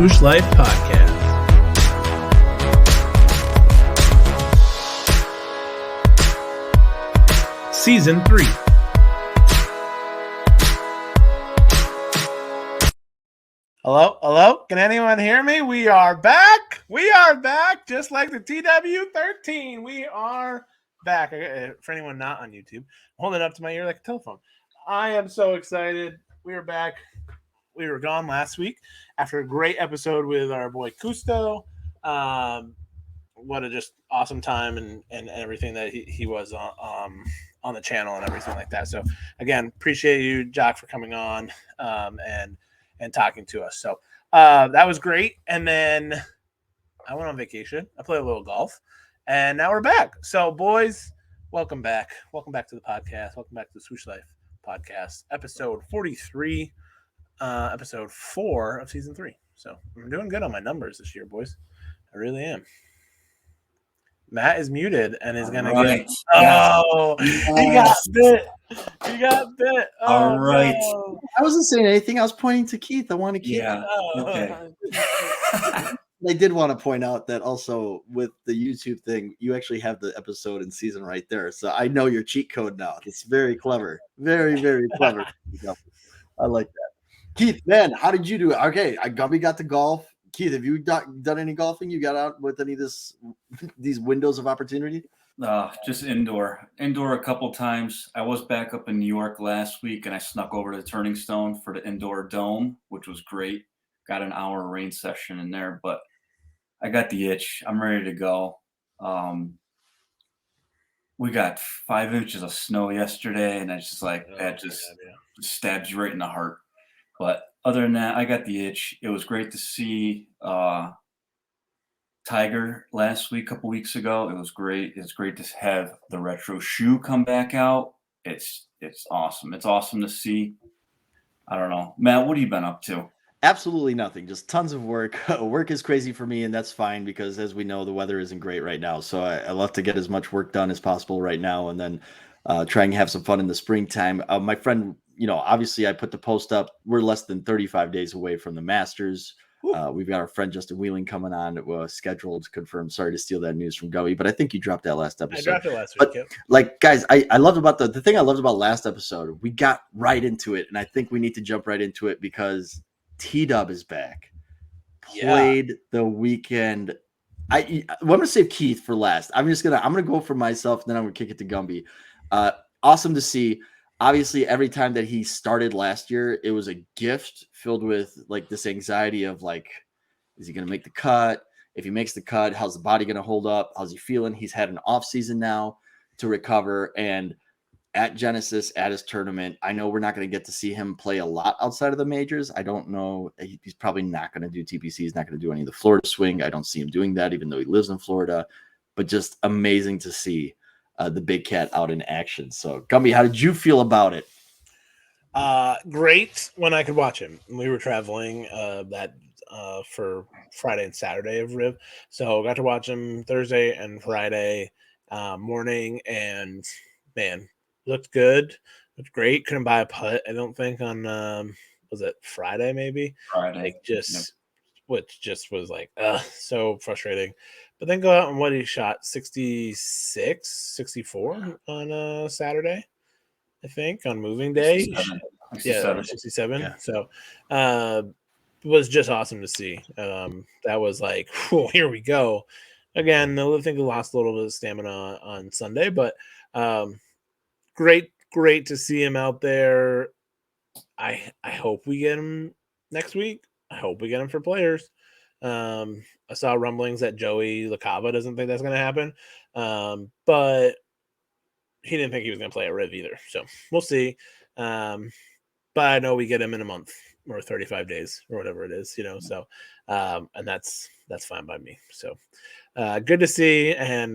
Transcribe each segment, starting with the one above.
Swoosh Life Podcast. Season 3. Hello? Can anyone hear me? We are back. Just like the TW13. We are back. For anyone not on YouTube, hold it up to my ear like a telephone. I am so excited. We are back. We were gone last week after a great episode with our boy Cousteau. What a just awesome time and everything that he was on the channel and everything like that. So again, appreciate you, Jock, for coming on and talking to us. So that was great. And then I went on vacation. I played a little golf, and now we're back. So boys, welcome back. Welcome back to the podcast. Welcome back to the Swoosh Life Podcast, episode 43. Episode 4 of season 3. So I'm doing good on my numbers this year, boys. I really am. Matt is muted and is going to get... Oh, he got bit. Oh, all right. No. I wasn't saying anything. I was pointing to Keith. I wanted Keith. Yeah. Okay. I did want to point out that also with the YouTube thing, you actually have the episode and season right there. So I know your cheat code now. It's very clever. Very, very clever. I like that. Keith, man, how did you do it? Okay, Gumby got to golf. Keith, have you done any golfing? You got out with any of these windows of opportunity? Just indoor a couple times. I was back up in New York last week, and I snuck over to the Turning Stone for the indoor dome, which was great. Got an hour rain session in there, but I got the itch. I'm ready to go. We got 5 inches of snow yesterday, and it's just like that just stabs you right in the heart. But other than that, I got the itch. It was great to see Tiger last week, a couple weeks ago. It was great. It's great to have the retro shoe come back out. It's awesome. It's awesome to see. I don't know. Matt, what have you been up to? Absolutely nothing. Just tons of work. Work is crazy for me, and that's fine because, as we know, the weather isn't great right now. So I love to get as much work done as possible right now, and then try and have some fun in the springtime. My friend, obviously I put the post up. We're less than 35 days away from the Masters. We've got our friend Justin Wheeling coming on, scheduled, confirmed. Sorry to steal that news from Gumby, but I think you dropped that last episode. I dropped it last week. But, like, guys, I loved about the thing I loved about last episode. We got right into it, and I think we need to jump right into it because T-Dub is back. Played the weekend. I'm gonna save Keith for last. I'm gonna go for myself, and then I'm gonna kick it to Gumby. Awesome to see. Obviously, every time that he started last year, it was a gift filled with like this anxiety of like, is he going to make the cut? If he makes the cut, how's the body going to hold up? How's he feeling? He's had an off season now to recover. And at Genesis, at his tournament, I know we're not going to get to see him play a lot outside of the majors. I don't know. He's probably not going to do TPC. He's not going to do any of the Florida swing. I don't see him doing that, even though he lives in Florida. But just amazing to see the big cat out in action. So, Gumby, how did you feel about it? Great when I could watch him. We were traveling for Friday and Saturday of Riv, so got to watch him Thursday and Friday morning, and man, looked good, looked great. Couldn't buy a putt, I don't think, on was it Friday? Maybe Friday, which just was like so frustrating. But then go out and what he shot 66, 64 on Saturday, I think, on moving day. 67. Yeah. So it was just awesome to see. That was like, here we go. Again, I think he lost a little bit of stamina on Sunday, but great to see him out there. I hope we get him next week. I hope we get him for players. I saw rumblings that Joey LaCava doesn't think that's going to happen, but he didn't think he was going to play at Riv either. So we'll see. But I know we get him in a month or 35 days or whatever it is, So, and that's fine by me. So, good to see, and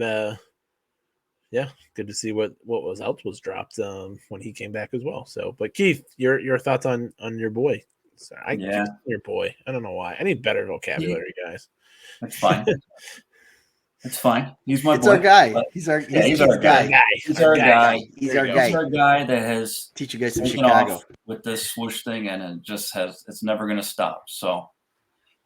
good to see what else was dropped when he came back as well. So, but Keith, your thoughts on your boy? Sorry, your boy. I don't know why. I need better vocabulary, guys. That's fine. It's fine. He's my boy. It's our guy. He's our guy. He's our guy. He's our guy. He's our guy that has teach you guys some Chicago with this swoosh thing, and it's never going to stop. So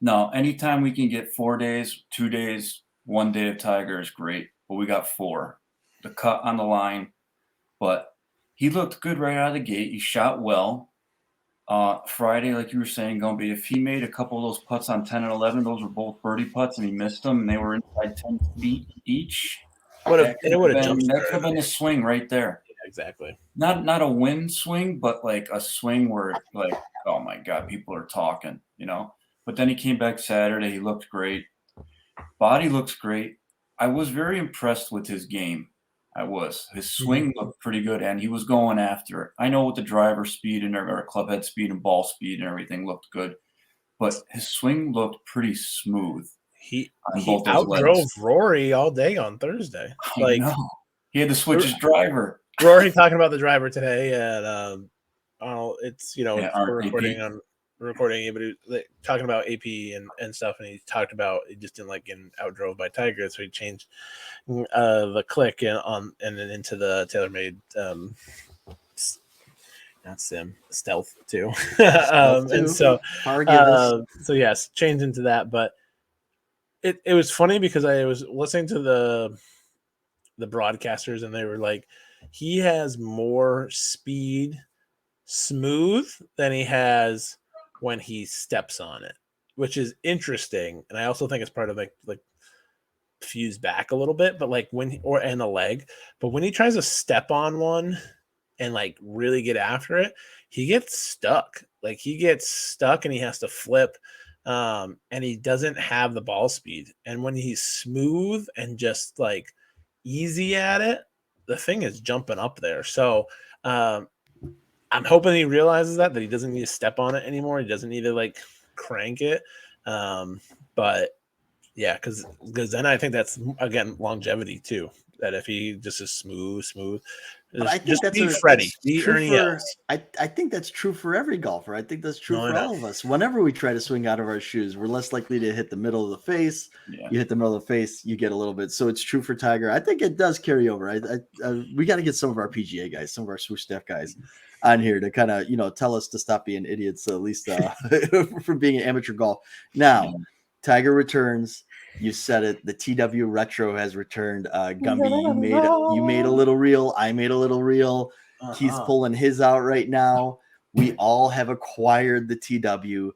No, anytime we can get 4 days, 2 days, 1 day of Tiger is great, but we got 4. The cut on the line, but he looked good right out of the gate. He shot well. Friday, like you were saying, Gumby, if he made a couple of those putts on 10 and 11, those were both birdie putts, and he missed them, and they were inside 10 feet each. That could have been a swing right there. Yeah, exactly. Not a win swing, but like a swing where like, oh my God, people are talking, But then he came back Saturday. He looked great. Body looks great. I was very impressed with his game. His swing looked pretty good, and he was going after it. I know with the driver speed and or clubhead speed and ball speed and everything looked good, but his swing looked pretty smooth. He outdrove Rory all day on Thursday. I know. He had to switch his driver. Rory talking about the driver today at it's we're recording, but he was talking about AP and stuff, and he talked about he just didn't like getting outdrove by Tiger, so he changed the click and then into the TaylorMade not sim stealth too. And so yes, changed into that. But it was funny because I was listening to the broadcasters, and they were like, he has more speed smooth than he has when he steps on it, which is interesting. And I also think it's part of like fuse back a little bit, but like and the leg, but when he tries to step on one and like really get after it, he gets stuck. Like he gets stuck and he has to flip. And he doesn't have the ball speed. And when he's smooth and just like easy at it, the thing is jumping up there. So I'm hoping he realizes that he doesn't need to step on it anymore. He doesn't need to like crank it. But yeah, because then I think that's again longevity too. That if he just is smooth, but I think that's Freddie. I think that's true for every golfer. I think that's true for all of us. Whenever we try to swing out of our shoes, we're less likely to hit the middle of the face. Yeah. You hit the middle of the face, you get a little bit. So it's true for Tiger. I think it does carry over. We got to get some of our PGA guys, some of our swoosh staff guys on here to kind of tell us to stop being idiots, at least from being an amateur golf. Now, Tiger returns. You said it. The TW Retro has returned. Gumby, you made a little reel. I made a little reel. He's pulling his out right now. We all have acquired the TW.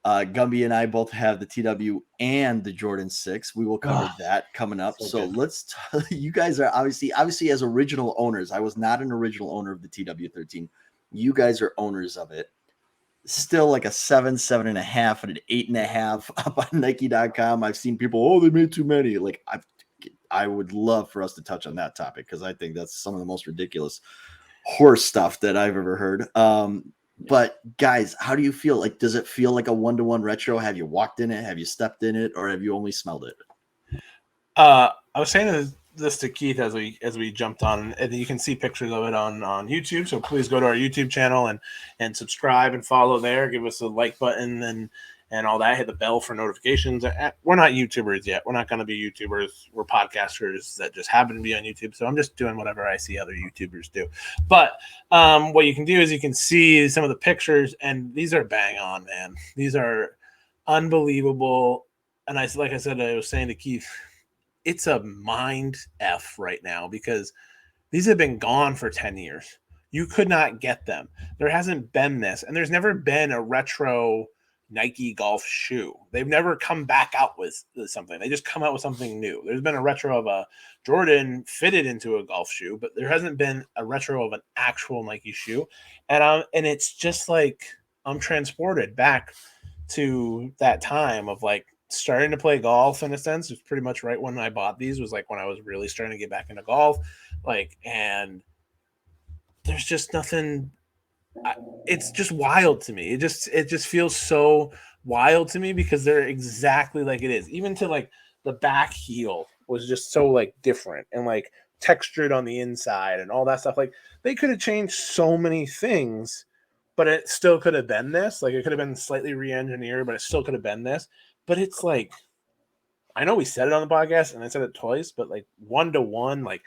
Gumby and I both have the TW and the Jordan 6. We will cover that coming up. So let's. You guys are obviously as original owners. I was not an original owner of the TW13. You guys are owners of it. Still like a 7.5, and an 8.5 up on Nike.com. I've seen people, they made too many. Like I would love for us to touch on that topic because I think that's some of the most ridiculous horse stuff that I've ever heard. But guys, how do you feel? Like, does it feel like a 1-to-1 retro? Have you walked in it? Have you stepped in it? Or have you only smelled it? I was saying this to Keith as we jumped on, and you can see pictures of it on YouTube. So please go to our YouTube channel and subscribe and follow there. Give us a like button and all that. Hit the bell for notifications. We're not YouTubers yet. We're not going to be YouTubers. We're podcasters that just happen to be on YouTube. So I'm just doing whatever I see other YouTubers do. But what you can do is you can see some of the pictures, and these are bang on, man. These are unbelievable. And I was saying to Keith, it's a mind F right now because these have been gone for 10 years. You could not get them. There hasn't been this, and there's never been a retro Nike golf shoe. They've never come back out with something. They just come out with something new. There's been a retro of a Jordan fitted into a golf shoe, but there hasn't been a retro of an actual Nike shoe. And it's just like I'm transported back to that time of like starting to play golf in a sense. It's pretty much right when I bought these was like when I was really starting to get back into golf. And there's just nothing. It's just wild to me. It just feels so wild to me because they're exactly like it is. Even to like the back heel was just so like different and like textured on the inside and all that stuff. Like they could have changed so many things, but it still could have been this. Like it could have been slightly re-engineered, but it still could have been this. But it's like, I know we said it on the podcast and I said it twice, but like 1-to-1, like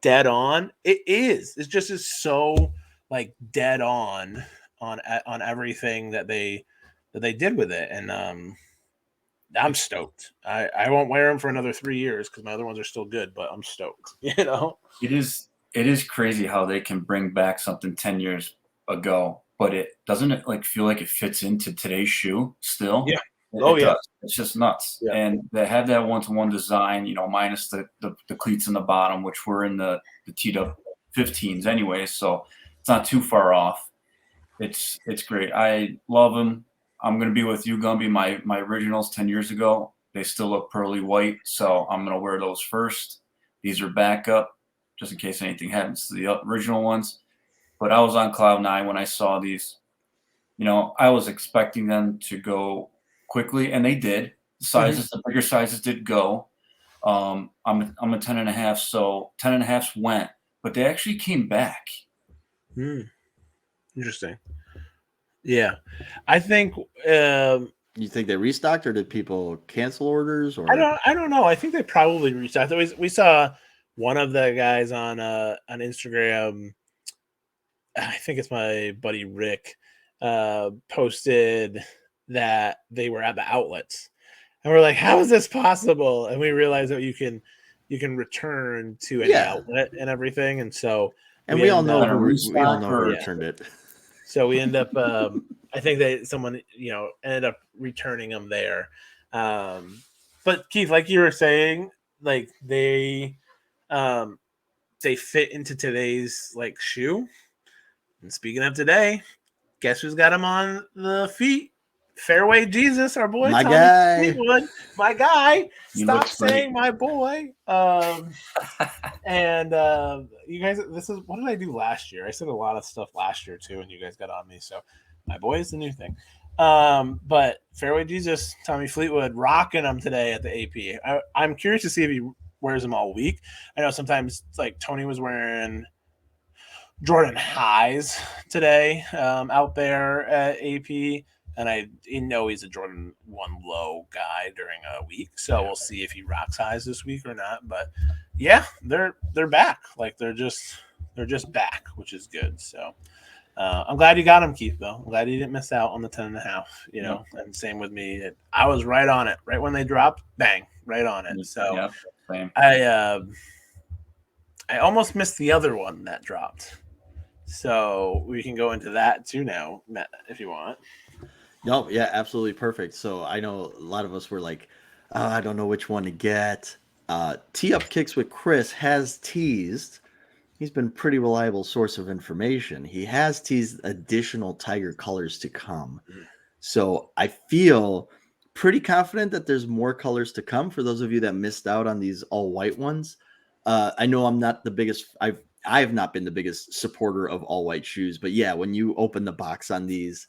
dead on. It is. It just is so like dead on everything that they did with it. And I'm stoked. I won't wear them for another 3 years because my other ones are still good, but I'm stoked. You know, It is crazy how they can bring back something 10 years ago, but it doesn't like feel like it fits into today's shoe still. Yeah. It, Oh, it yeah. does. It's just nuts. Yeah. And they have that one-to-one design, minus the cleats in the bottom, which were in the T-Dub 15s anyway, so it's not too far off. It's great. I love them. I'm gonna be with you, Gumby. My originals 10 years ago, they still look pearly white, so I'm gonna wear those first. These are backup, just in case anything happens to the original ones. But I was on cloud nine when I saw these. I was expecting them to go quickly, and they did. The bigger sizes did go. I'm a 10 and a half, so 10 and a halfs went, but they actually came back. Interesting. Yeah, I think. You think they restocked, or did people cancel orders? Or I don't know. I think they probably restocked. We saw one of the guys on Instagram. I think it's my buddy Rick. Posted that they were at the outlets, and we're like, "How is this possible?" And we realized that you can return to any outlet and everything, and so we all know who restock returned it. So we end up. I think someone ended up returning them there. But Keith, like you were saying, like they fit into today's like shoe. And speaking of today, guess who's got them on the feet? Fairway Jesus, our boy, my Tommy guy, Fleetwood, my guy. He Stop looks great. saying my boy. And you guys, what did I do last year? I said a lot of stuff last year too, and you guys got on me. So my boy is the new thing. But Fairway Jesus, Tommy Fleetwood, rocking them today at the AP. I'm curious to see if he wears them all week. I know sometimes like Tony was wearing Jordan Highs today out there at AP. And I know he's a Jordan 1 low guy during a week. So we'll see if he rocks highs this week or not. But yeah, they're back. Like they're just back, which is good. So I'm glad you got them, Keith, though. I'm glad you didn't miss out on the 10.5, and same with me. I was right on it. Right when they dropped, bang, right on it. So same. I almost missed the other one that dropped. So we can go into that too now, Matt, if you want. No, yeah, absolutely perfect. So I know a lot of us were like, oh, I don't know which one to get. Tee Up Kicks with Chris has teased. He's been a pretty reliable source of information. He has teased additional Tiger colors to come. So I feel pretty confident that there's more colors to come for those of you that missed out on these all white ones. I know I'm not the biggest. I have not been the biggest supporter of all white shoes, but yeah, when you open the box on these,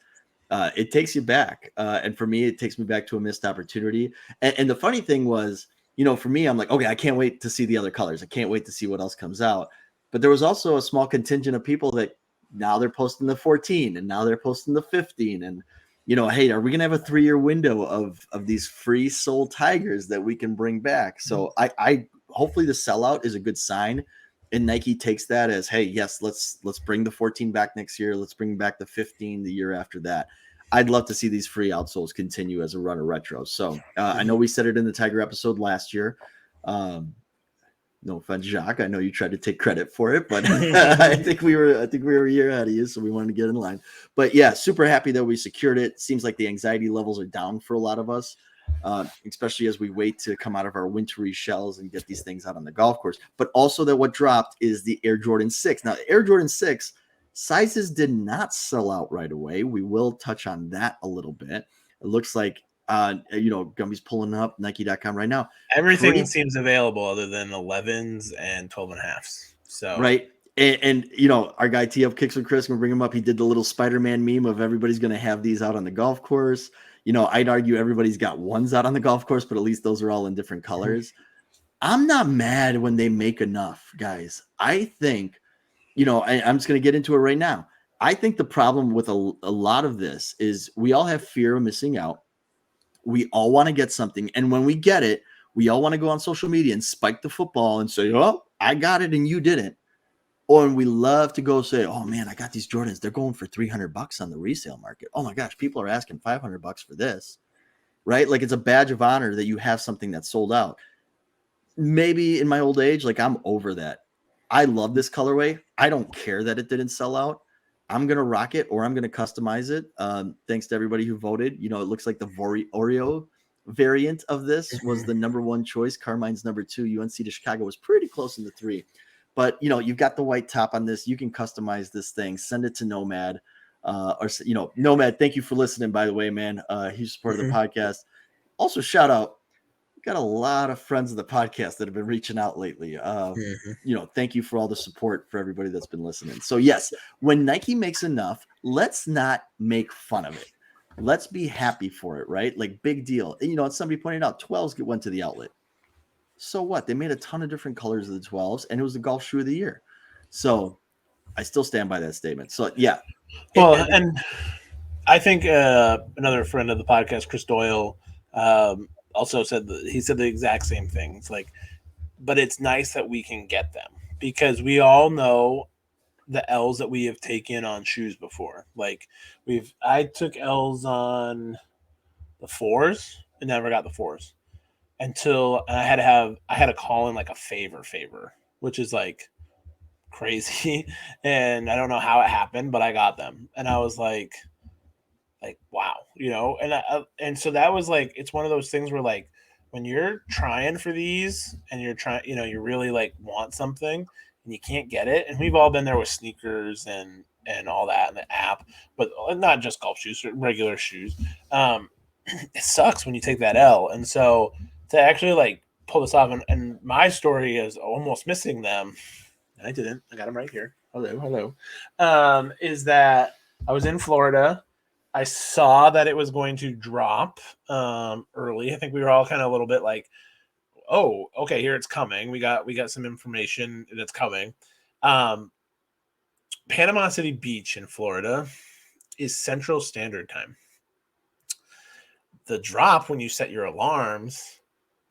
it takes you back. And for me, it takes me back to a missed opportunity. And the funny thing was, for me, I'm like, okay, I can't wait to see the other colors. I can't wait to see what else comes out. But there was also a small contingent of people that now they're posting the 14 and now they're posting the 15. And, hey, are we going to have a 3-year window of these free soul Tigers that we can bring back? So I hopefully the sellout is a good sign. And Nike takes that as, hey, yes, let's bring the 14 back next year. Let's bring back the 15 the year after that. I'd love to see these free outsoles continue as a run of retro. So I know we said it in the Tiger episode last year. No offense, Jacques. I know you tried to take credit for it, but I think we were a year ahead of you, so we wanted to get in line. But yeah, super happy that we secured it. Seems like the anxiety levels are down for a lot of us. Especially as we wait to come out of our wintry shells and get these things out on the golf course. But also that what dropped is the Air Jordan 6. Now, Air Jordan 6 sizes did not sell out right away. We will touch on that a little bit. It looks like, Gumby's pulling up Nike.com right now. Everything seems available other than 11s and 12.5s. So right. And our guy Tee Up Kicks with Chris, we'll bring him up. He did the little Spider-Man meme of everybody's going to have these out on the golf course. I'd argue everybody's got ones out on the golf course, but at least those are all in different colors. I'm not mad when they make enough, guys. I think, I'm just going to get into it right now. I think the problem with a lot of this is we all have fear of missing out. We all want to get something. And when we get it, we all want to go on social media and spike the football and say, oh, I got it and you didn't. Or we love to go say, oh man, I got these Jordans. They're going for $300 on the resale market. Oh my gosh, people are asking $500 for this. right? Like it's a badge of honor that you have something that's sold out. Maybe in my old age, like I'm over that. I love this colorway. I don't care that it didn't sell out. I'm going to rock it or I'm going to customize it. Thanks to everybody who voted. You know, it looks like the Oreo variant of this was the number one choice. Carmine's number two. UNC to Chicago was pretty close in the three. But, you know, you've got the white top on this. You can customize this thing. Send it to Nomad. Or, you know, Nomad, thank you for listening, by the way, man. He's supported the podcast. Also, shout out. Got a lot of friends of the podcast that have been reaching out lately. You know, thank you for all the support for everybody that's been listening. So yes, when Nike makes enough, let's not make fun of it. Let's be happy for it, right? Like big deal. And, you know, somebody pointed out 12s went to the outlet. So what? They made a ton of different colors of the 12s, and it was the golf shoe of the year. So I still stand by that statement. So yeah. Well, and I think another friend of the podcast, Chris Doyle, also said he said the exact same thing. It's like, but it's nice that we can get them because we all know the L's that we have taken on shoes before. Like I took L's on the 4s and never got the 4s until I had to call in like a favor, which is like crazy. And I don't know how it happened, but I got them. And I was like, wow, you know, and so that was like, it's one of those things where like when you're trying for these and you're trying, you know, you really like want something and you can't get it. And we've all been there with sneakers and all that in the app, but not just golf shoes, regular shoes. It sucks when you take that L. And so to actually like pull this off, and my story is almost missing them. I didn't. I got them right here. Hello. Is that I was in Florida. I saw that it was going to drop early. I think we were all kind of a little bit like, oh, okay, here it's coming. We got some information that's coming. Panama City Beach in Florida is Central Standard Time. The drop when you set your alarms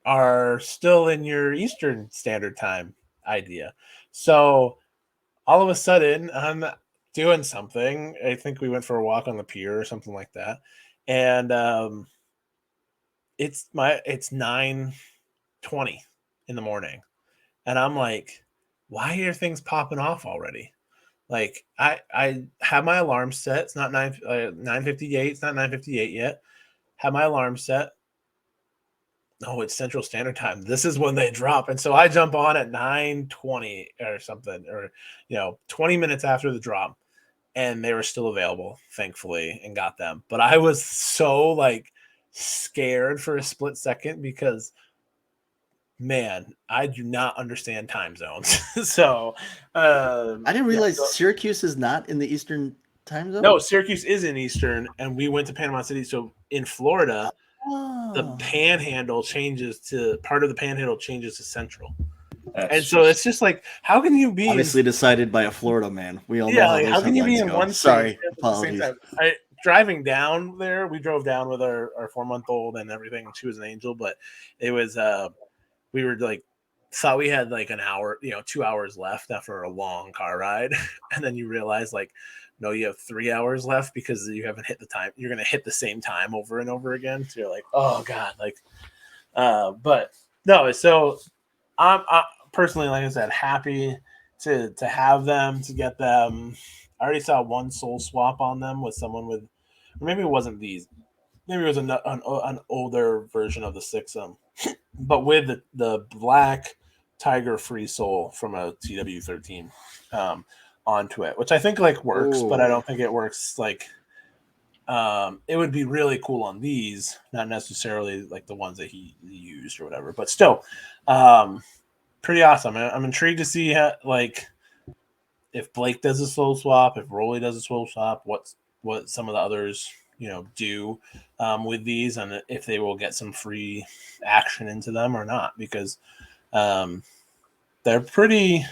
are still in your Eastern Standard Time idea. So all of a sudden, I'm doing something. I think we went for a walk on the pier or something like that. And it's 9:20 in the morning. And I'm like, why are things popping off already? Like I have my alarm set. It's not 9:58. It's not 9:58 yet. Have my alarm set. No, it's Central Standard Time. This is when they drop. And so I jump on at 9:20 or something, or, you know, 20 minutes after the drop. And they were still available, thankfully, and got them. But I was so like scared for a split second because, man, I do not understand time zones. So I didn't realize Syracuse is not in the Eastern time zone. No, Syracuse is in Eastern, and we went to Panama City. So in Florida, the panhandle changes to part of the panhandle changes to Central. And so it's just like, how can you be obviously decided by a Florida man? We all know how can you be in one Sorry, apologies. Driving down there, we drove down with our 4-month-old and everything. She was an angel, but it was we were like thought we had like an hour, 2 hours left after a long car ride, and then you realize like, no, you have 3 hours left because you haven't hit the time. You're gonna hit the same time over and over again. So you're like, oh god, like, but no. So I'm personally, like I said, happy to have them, to get them. I already saw one soul swap on them with someone with, or maybe it wasn't these. Maybe it was an older version of the 6M, but with the black Tiger free sole from a TW13 onto it, which I think like works. Ooh. But I don't think it works like it would be really cool on these, not necessarily like the ones that he used or whatever, but still pretty awesome. I'm intrigued to see how, like, if Blake does a soul swap, if Rolly does a soul swap, what some of the others do with these, and if they will get some free action into them or not, because they're pretty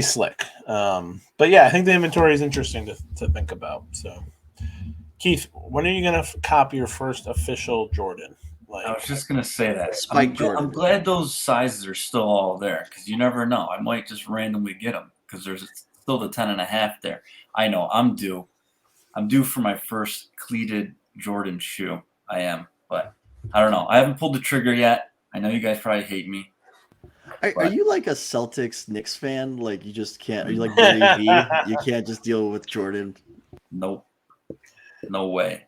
slick. But yeah, I think the inventory is interesting to think about. So Keith, when are you gonna copy your first official Jordan? Like, I was just gonna say that. I'm glad those sizes are still all there, because you never know. I might just randomly get them because there's still the 10.5 there. I know I'm due for my first cleated Jordan shoe. I am, but I don't know. I haven't pulled the trigger yet. I know you guys probably hate me. Are you like a Celtics Knicks fan? Like you just can't? Are you like Billy V? You can't just deal with Jordan. Nope. No way.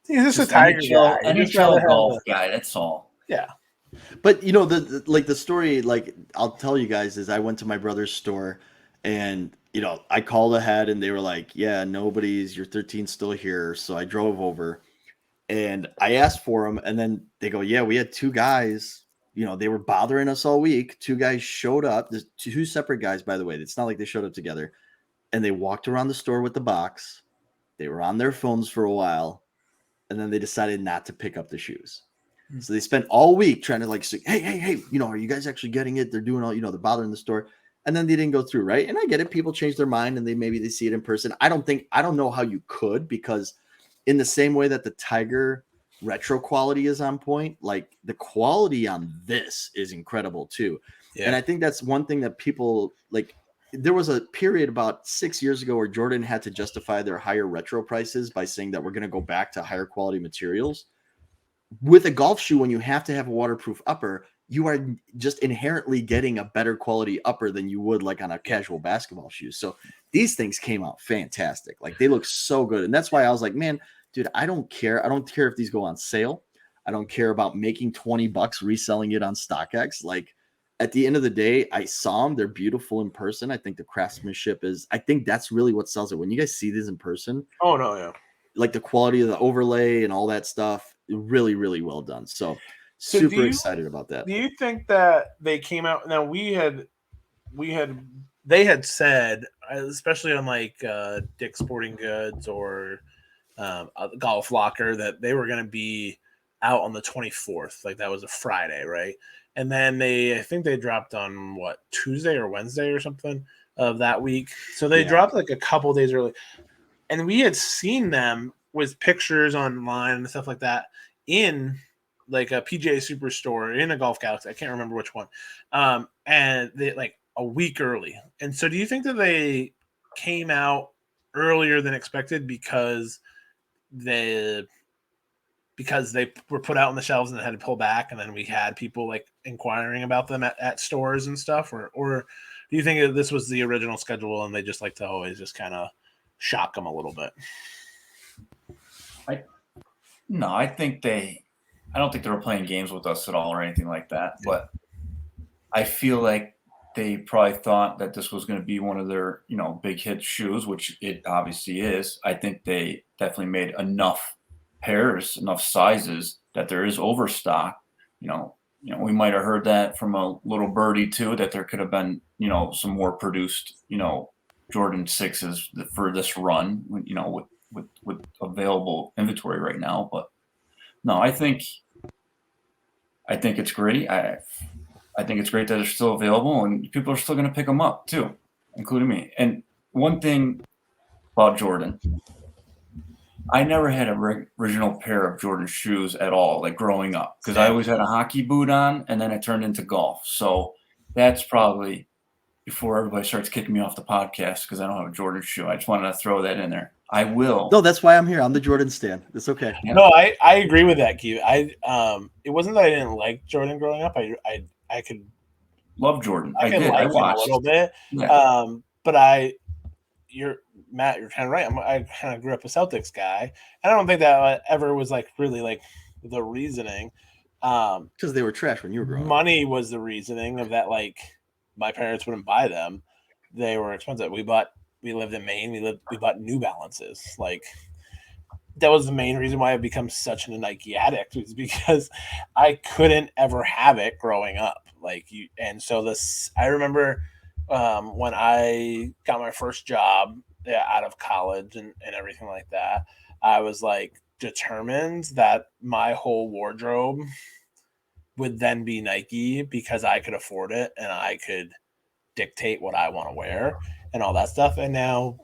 He's just a Just Tiger guy. NHL golf guy. That's all. Yeah. But you know the story, like I'll tell you guys, is I went to my brother's store and I called ahead and they were like, yeah, nobody's, your 13's still here. So I drove over and I asked for them and then they go, yeah, we had two guys, they were bothering us all week. Two guys showed up. There's two separate guys, by the way. It's not like they showed up together, and they walked around the store with the box. They were on their phones for a while and then they decided not to pick up the shoes. So they spent all week trying to like say, hey, are you guys actually getting it? They're doing all, they're bothering the store. And then they didn't go through, right? And I get it. People change their mind and they see it in person. I don't know how you could, because in the same way that the Tiger retro quality is on point, like the quality on this is incredible too. Yeah. And I think that's one thing that people like. There was a period about 6 years ago where Jordan had to justify their higher retro prices by saying that we're going to go back to higher quality materials. With a golf shoe, when you have to have a waterproof upper, you are just inherently getting a better quality upper than you would like on a casual basketball shoe. So these things came out fantastic. Like they look so good. And that's why I was like, man, dude, I don't care. I don't care if these go on sale. I don't care about making $20 reselling it on StockX. Like at the end of the day, I saw them. They're beautiful in person. I think the craftsmanship I think that's really what sells it. When you guys see these in person. Oh, no, yeah. Like the quality of the overlay and all that stuff, really, really well done. So super excited about that. Do you think that they came out? Now they had said, especially on like Dick's Sporting Goods or Golf Locker, that they were going to be out on the 24th. Like that was a Friday, right? And then I think they dropped on Tuesday or Wednesday or something of that week. So they dropped like a couple days early. And we had seen them with pictures online and stuff like that in like a PGA Superstore, in a Golf Galaxy. I can't remember which one. And they like a week early. And so do you think that they came out earlier than expected because they were put out on the shelves and had to pull back, and then we had people like inquiring about them at stores and stuff? Or do you think that this was the original schedule and they just like to always just kind of shock them a little bit? I don't think they were playing games with us at all or anything like that. But I feel like they probably thought that this was going to be one of their, big hit shoes, which it obviously is. I think they definitely made enough pairs, enough sizes that there is overstock. We might have heard that from a little birdie too, that there could have been, some more produced, Jordan 6s for this run, with available inventory right now. But no, I think it's great. I think it's great that they're still available and people are still going to pick them up too, including me. And one thing about Jordan, I never had an original pair of Jordan shoes at all, like growing up, because I always had a hockey boot on and then it turned into golf. So that's probably before everybody starts kicking me off the podcast because I don't have a Jordan shoe. I just wanted to throw that in there. I will. No, that's why I'm here. I'm the Jordan stan. It's okay. Yeah. No, I agree with that, Keith. It wasn't that I didn't like Jordan growing up. I could love Jordan. I did. I watched a little bit. Yeah. But you're kind of right. I kind of grew up a Celtics guy. I don't think that ever was like really like the reasoning. Because they were trash when you were growing up. Money was the reasoning of that. Like my parents wouldn't buy them. They were expensive. We lived in Maine. We bought New Balances. Like that was the main reason why I become such a Nike addict, was because I couldn't ever have it growing up. And so I remember when I got my first job out of college and everything like that, I was like determined that my whole wardrobe would then be Nike because I could afford it and I could dictate what I want to wear and all that stuff. And now,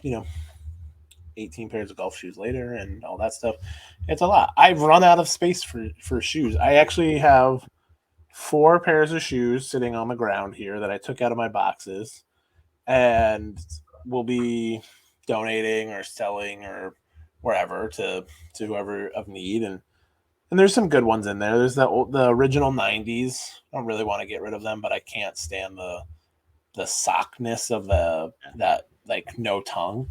18 pairs of golf shoes later and all that stuff, it's a lot. I've run out of space for shoes. I actually have 4 pairs of shoes sitting on the ground here that I took out of my boxes and will be donating or selling or wherever to whoever of need. And And there's some good ones in there. There's the original 90s. I don't really want to get rid of them, but I can't stand the sockness of that like no tongue.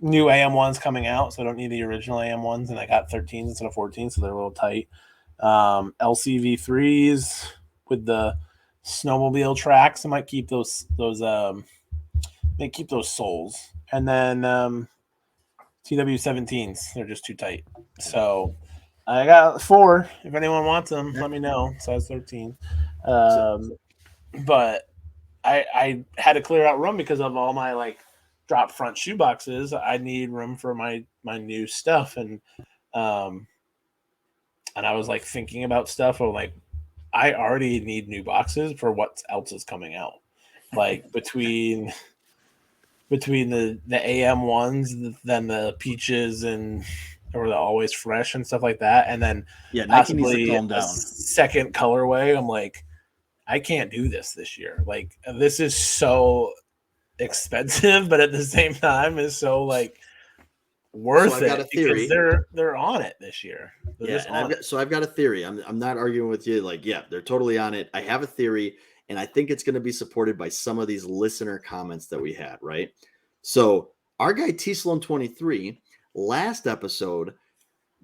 New AM1s coming out, so I don't need the original AM1s, and I got 13s instead of 14s, so they're a little tight. LCV3s with the snowmobile tracks. I might keep those soles. And then TW17s, they're just too tight. So I got 4. If anyone wants them, let me know. Size 13. But I had to clear out room because of all my like drop front shoe boxes. I need room for my new stuff, and I was like thinking about stuff. Or like, I already need new boxes for what else is coming out. Like between the AM1s, then the peaches or the always fresh and stuff like that, and then Nike needs to calm a down. second colorway. I'm like, I can't do this year. Like, this is so expensive, but at the same time is so like worth it because they're on it this year. I've got a theory. I'm not arguing with you. Like, yeah, they're totally on it. I have a theory, and I think it's going to be supported by some of these listener comments that we had, right? So our guy T Sloan 23 last episode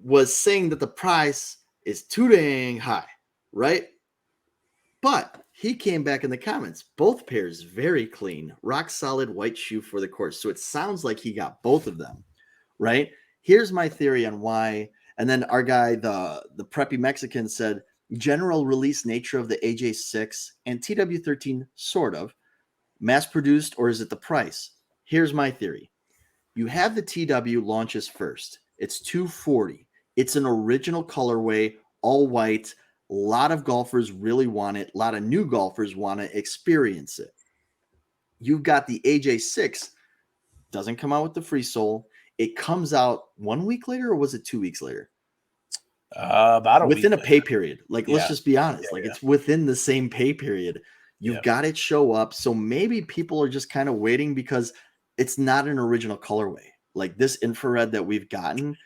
was saying that the price is too dang high, right? But he came back in the comments. Both pairs very clean, rock solid white shoe for the course. So it sounds like he got both of them, right? Here's my theory on why. And then our guy, the preppy Mexican, said general release nature of the AJ6 and TW13, sort of mass produced, or is it the price? Here's my theory. You have the TW launches first. It's $240. It's an original colorway, all white. A lot of golfers really want it. A lot of new golfers want to experience it. You've got the AJ6, doesn't come out with the free sole. It comes out 1 week later, or was it 2 weeks later? About within a week pay period. Like, let's just be honest. It's within the same pay period. You've got it show up. So maybe people are just kind of waiting because it's not an original colorway. Like this infrared that we've gotten,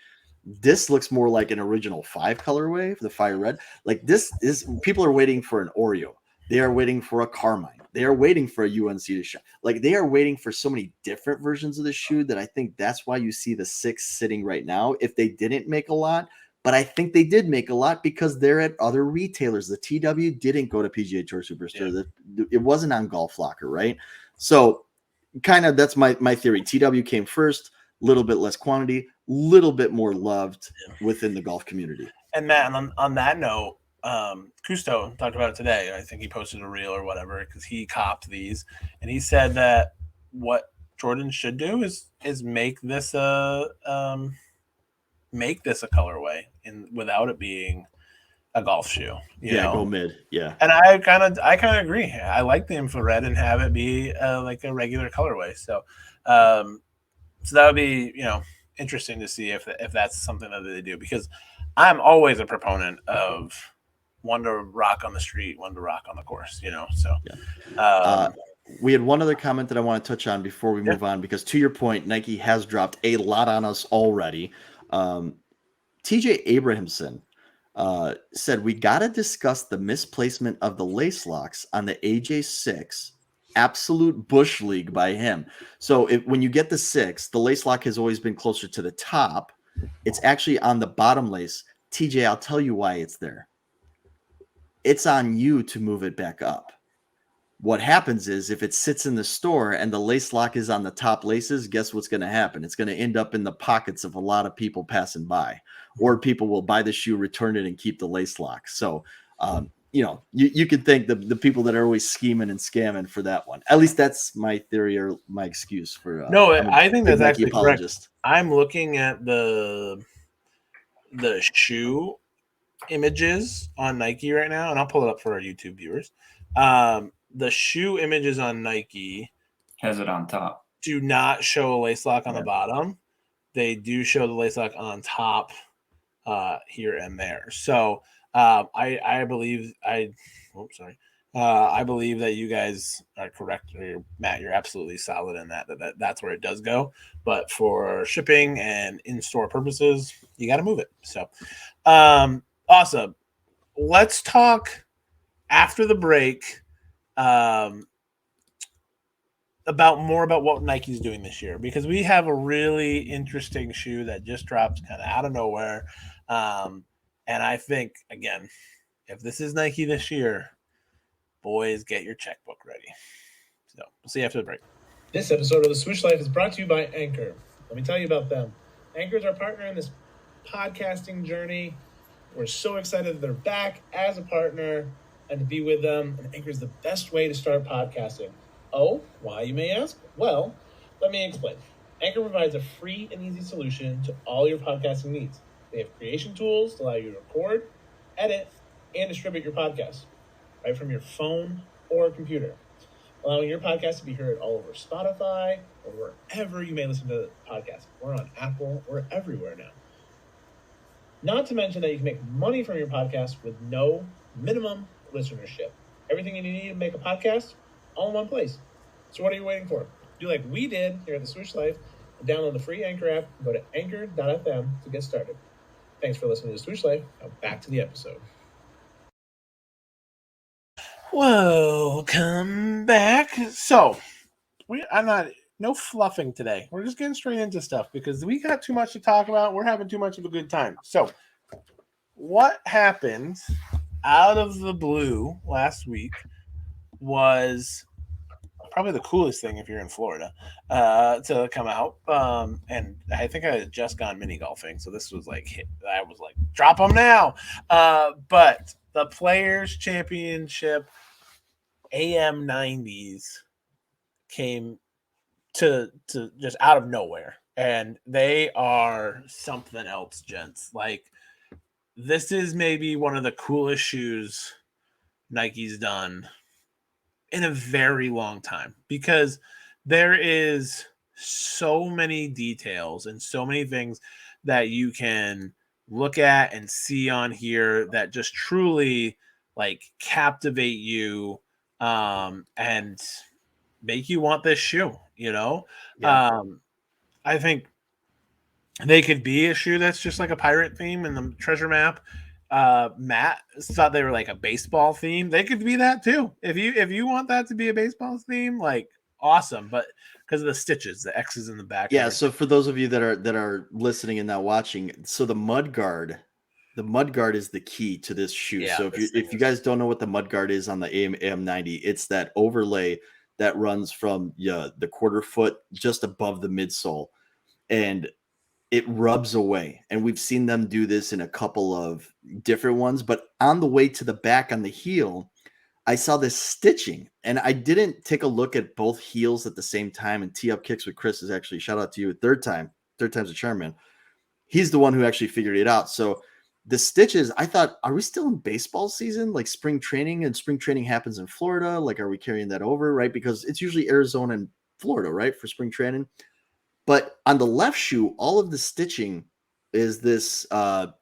this looks more like an original 5 colorway, the fire red. Like this is, people are waiting for an Oreo. They are waiting for a Carmine. They are waiting for a UNC to shine. Like they are waiting for so many different versions of the shoe that I think that's why you see the 6 sitting right now. If they didn't make a lot, but I think they did make a lot because they're at other retailers. The TW didn't go to PGA Tour Superstore. Yeah. It wasn't on Golf Locker, right? So kind of that's my theory. TW came first, little bit less quantity, little bit more loved within the golf community. And Matt, on that note, Cousteau talked about it today. I think he posted a reel or whatever because he copped these, and he said that what Jordan should do is make this a colorway without it being a golf shoe. You know? Go mid. Yeah. And I kind of agree. I like the infrared and have it be like a regular colorway. So so that would be, interesting to see if that's something that they do, because I'm always a proponent of one to rock on the street, one to rock on the course, so we had one other comment that I want to touch on before we move on, because to your point, Nike has dropped a lot on us already. TJ Abrahamson said, we got to discuss the misplacement of the lace locks on the AJ6. Absolute bush league by him. So when you get the 6, the lace lock has always been closer to the top. It's actually on the bottom lace. TJ, I'll tell you why it's there. It's on you to move it back up. What happens is if it sits in the store and the lace lock is on the top laces, guess what's going to happen? It's going to end up in the pockets of a lot of people passing by, or people will buy the shoe, return it, and keep the lace lock. So, you could thank the people that are always scheming and scamming for that one. At least that's my theory or my excuse for. I think that's Nike actually correct. I'm looking at the shoe images on Nike right now, and I'll pull it up for our YouTube viewers. The shoe images on Nike has it on top. Do not show a lace lock on the bottom. They do show the lace lock on top here and there. So I believe I believe that you guys are correct. Matt, you're absolutely solid in that's where it does go. But for shipping and in-store purposes, you got to move it. So, awesome. Let's talk after the break um, about what Nike's doing this year, because we have a really interesting shoe that just dropped kind of out of nowhere. And I think, again, if this is Nike this year, boys, get your checkbook ready. So we'll see you after the break. This episode of the Swoosh Life is brought to you by Anchor. Let me tell you about them. Anchor is our partner in this podcasting journey. We're so excited that they're back as a partner and to be with them. And Anchor is the best way to start podcasting. Oh, why, you may ask? Well, let me explain. Anchor provides a free and easy solution to all your podcasting needs. They have creation tools to allow you to record, edit, and distribute your podcast right from your phone or computer, allowing your podcast to be heard all over Spotify or wherever you may listen to podcasts. We're on Apple. We're everywhere now. Not to mention that you can make money from your podcast with no minimum listenership. Everything you need to make a podcast, all in one place. So what are you waiting for? Do like we did here at the Swoosh Life and download the free Anchor app and go to anchor.fm to get started. Thanks for listening to Swoosh Life. Now back to the episode. Welcome back. So, no fluffing today. We're just getting straight into stuff because we got too much to talk about. We're having too much of a good time. So, what happened out of the blue last week was probably the coolest thing if you're in Florida to come out. And I think I had just gone mini golfing, so this was I was like, drop them now. But the Players Championship AM90s came to just out of nowhere, and they are something else, gents. Like, this is maybe one of the coolest shoes Nike's done in a very long time, because there is so many details and so many things that you can look at and see on here that just truly captivate you and make you want this shoe, Yeah. I think they could be a shoe that's just like a pirate theme in the treasure map. Matt thought they were like a baseball theme. They could be that too. If you want that to be a baseball theme, awesome. But because of the stitches, the X's in the back. Yeah. So for those of you that are listening and not watching, so the mud guard is the key to this shoe. Yeah, So if you guys don't know what the mud guard is on the AM90, it's that overlay that runs from the quarter foot just above the midsole, and it rubs away. And we've seen them do this in a couple of different ones, but on the way to the back on the heel, I saw this stitching, and I didn't take a look at both heels at the same time. And Tee Up Kicks with Chris is actually, shout out to you, third time's a charm, man. He's the one who actually figured it out. So the stitches, I thought, are we still in baseball season? Like spring training, and spring training happens in Florida. Like, are we carrying that over, right? Because it's usually Arizona and Florida, right, for spring training. But on the left shoe, all of the stitching is this,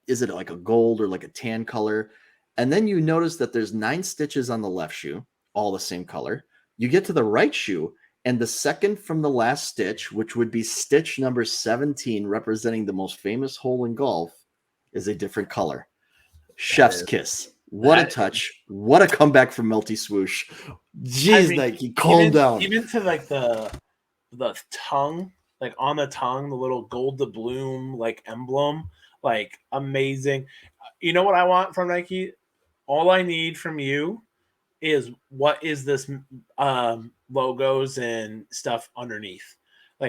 is it like a gold or like a tan color? And then you notice that there's 9 stitches on the left shoe, all the same color. You get to the right shoe, and the second from the last stitch, which would be stitch number 17, representing the most famous hole in golf, is a different color. Chef's kiss. What a touch. What a comeback from Melty Swoosh. Jeez, Nike, calm down. Even to the tongue, on the tongue, the little gold doubloon emblem, amazing. You know what I want from Nike? All I need from you is, what is this logos and stuff underneath?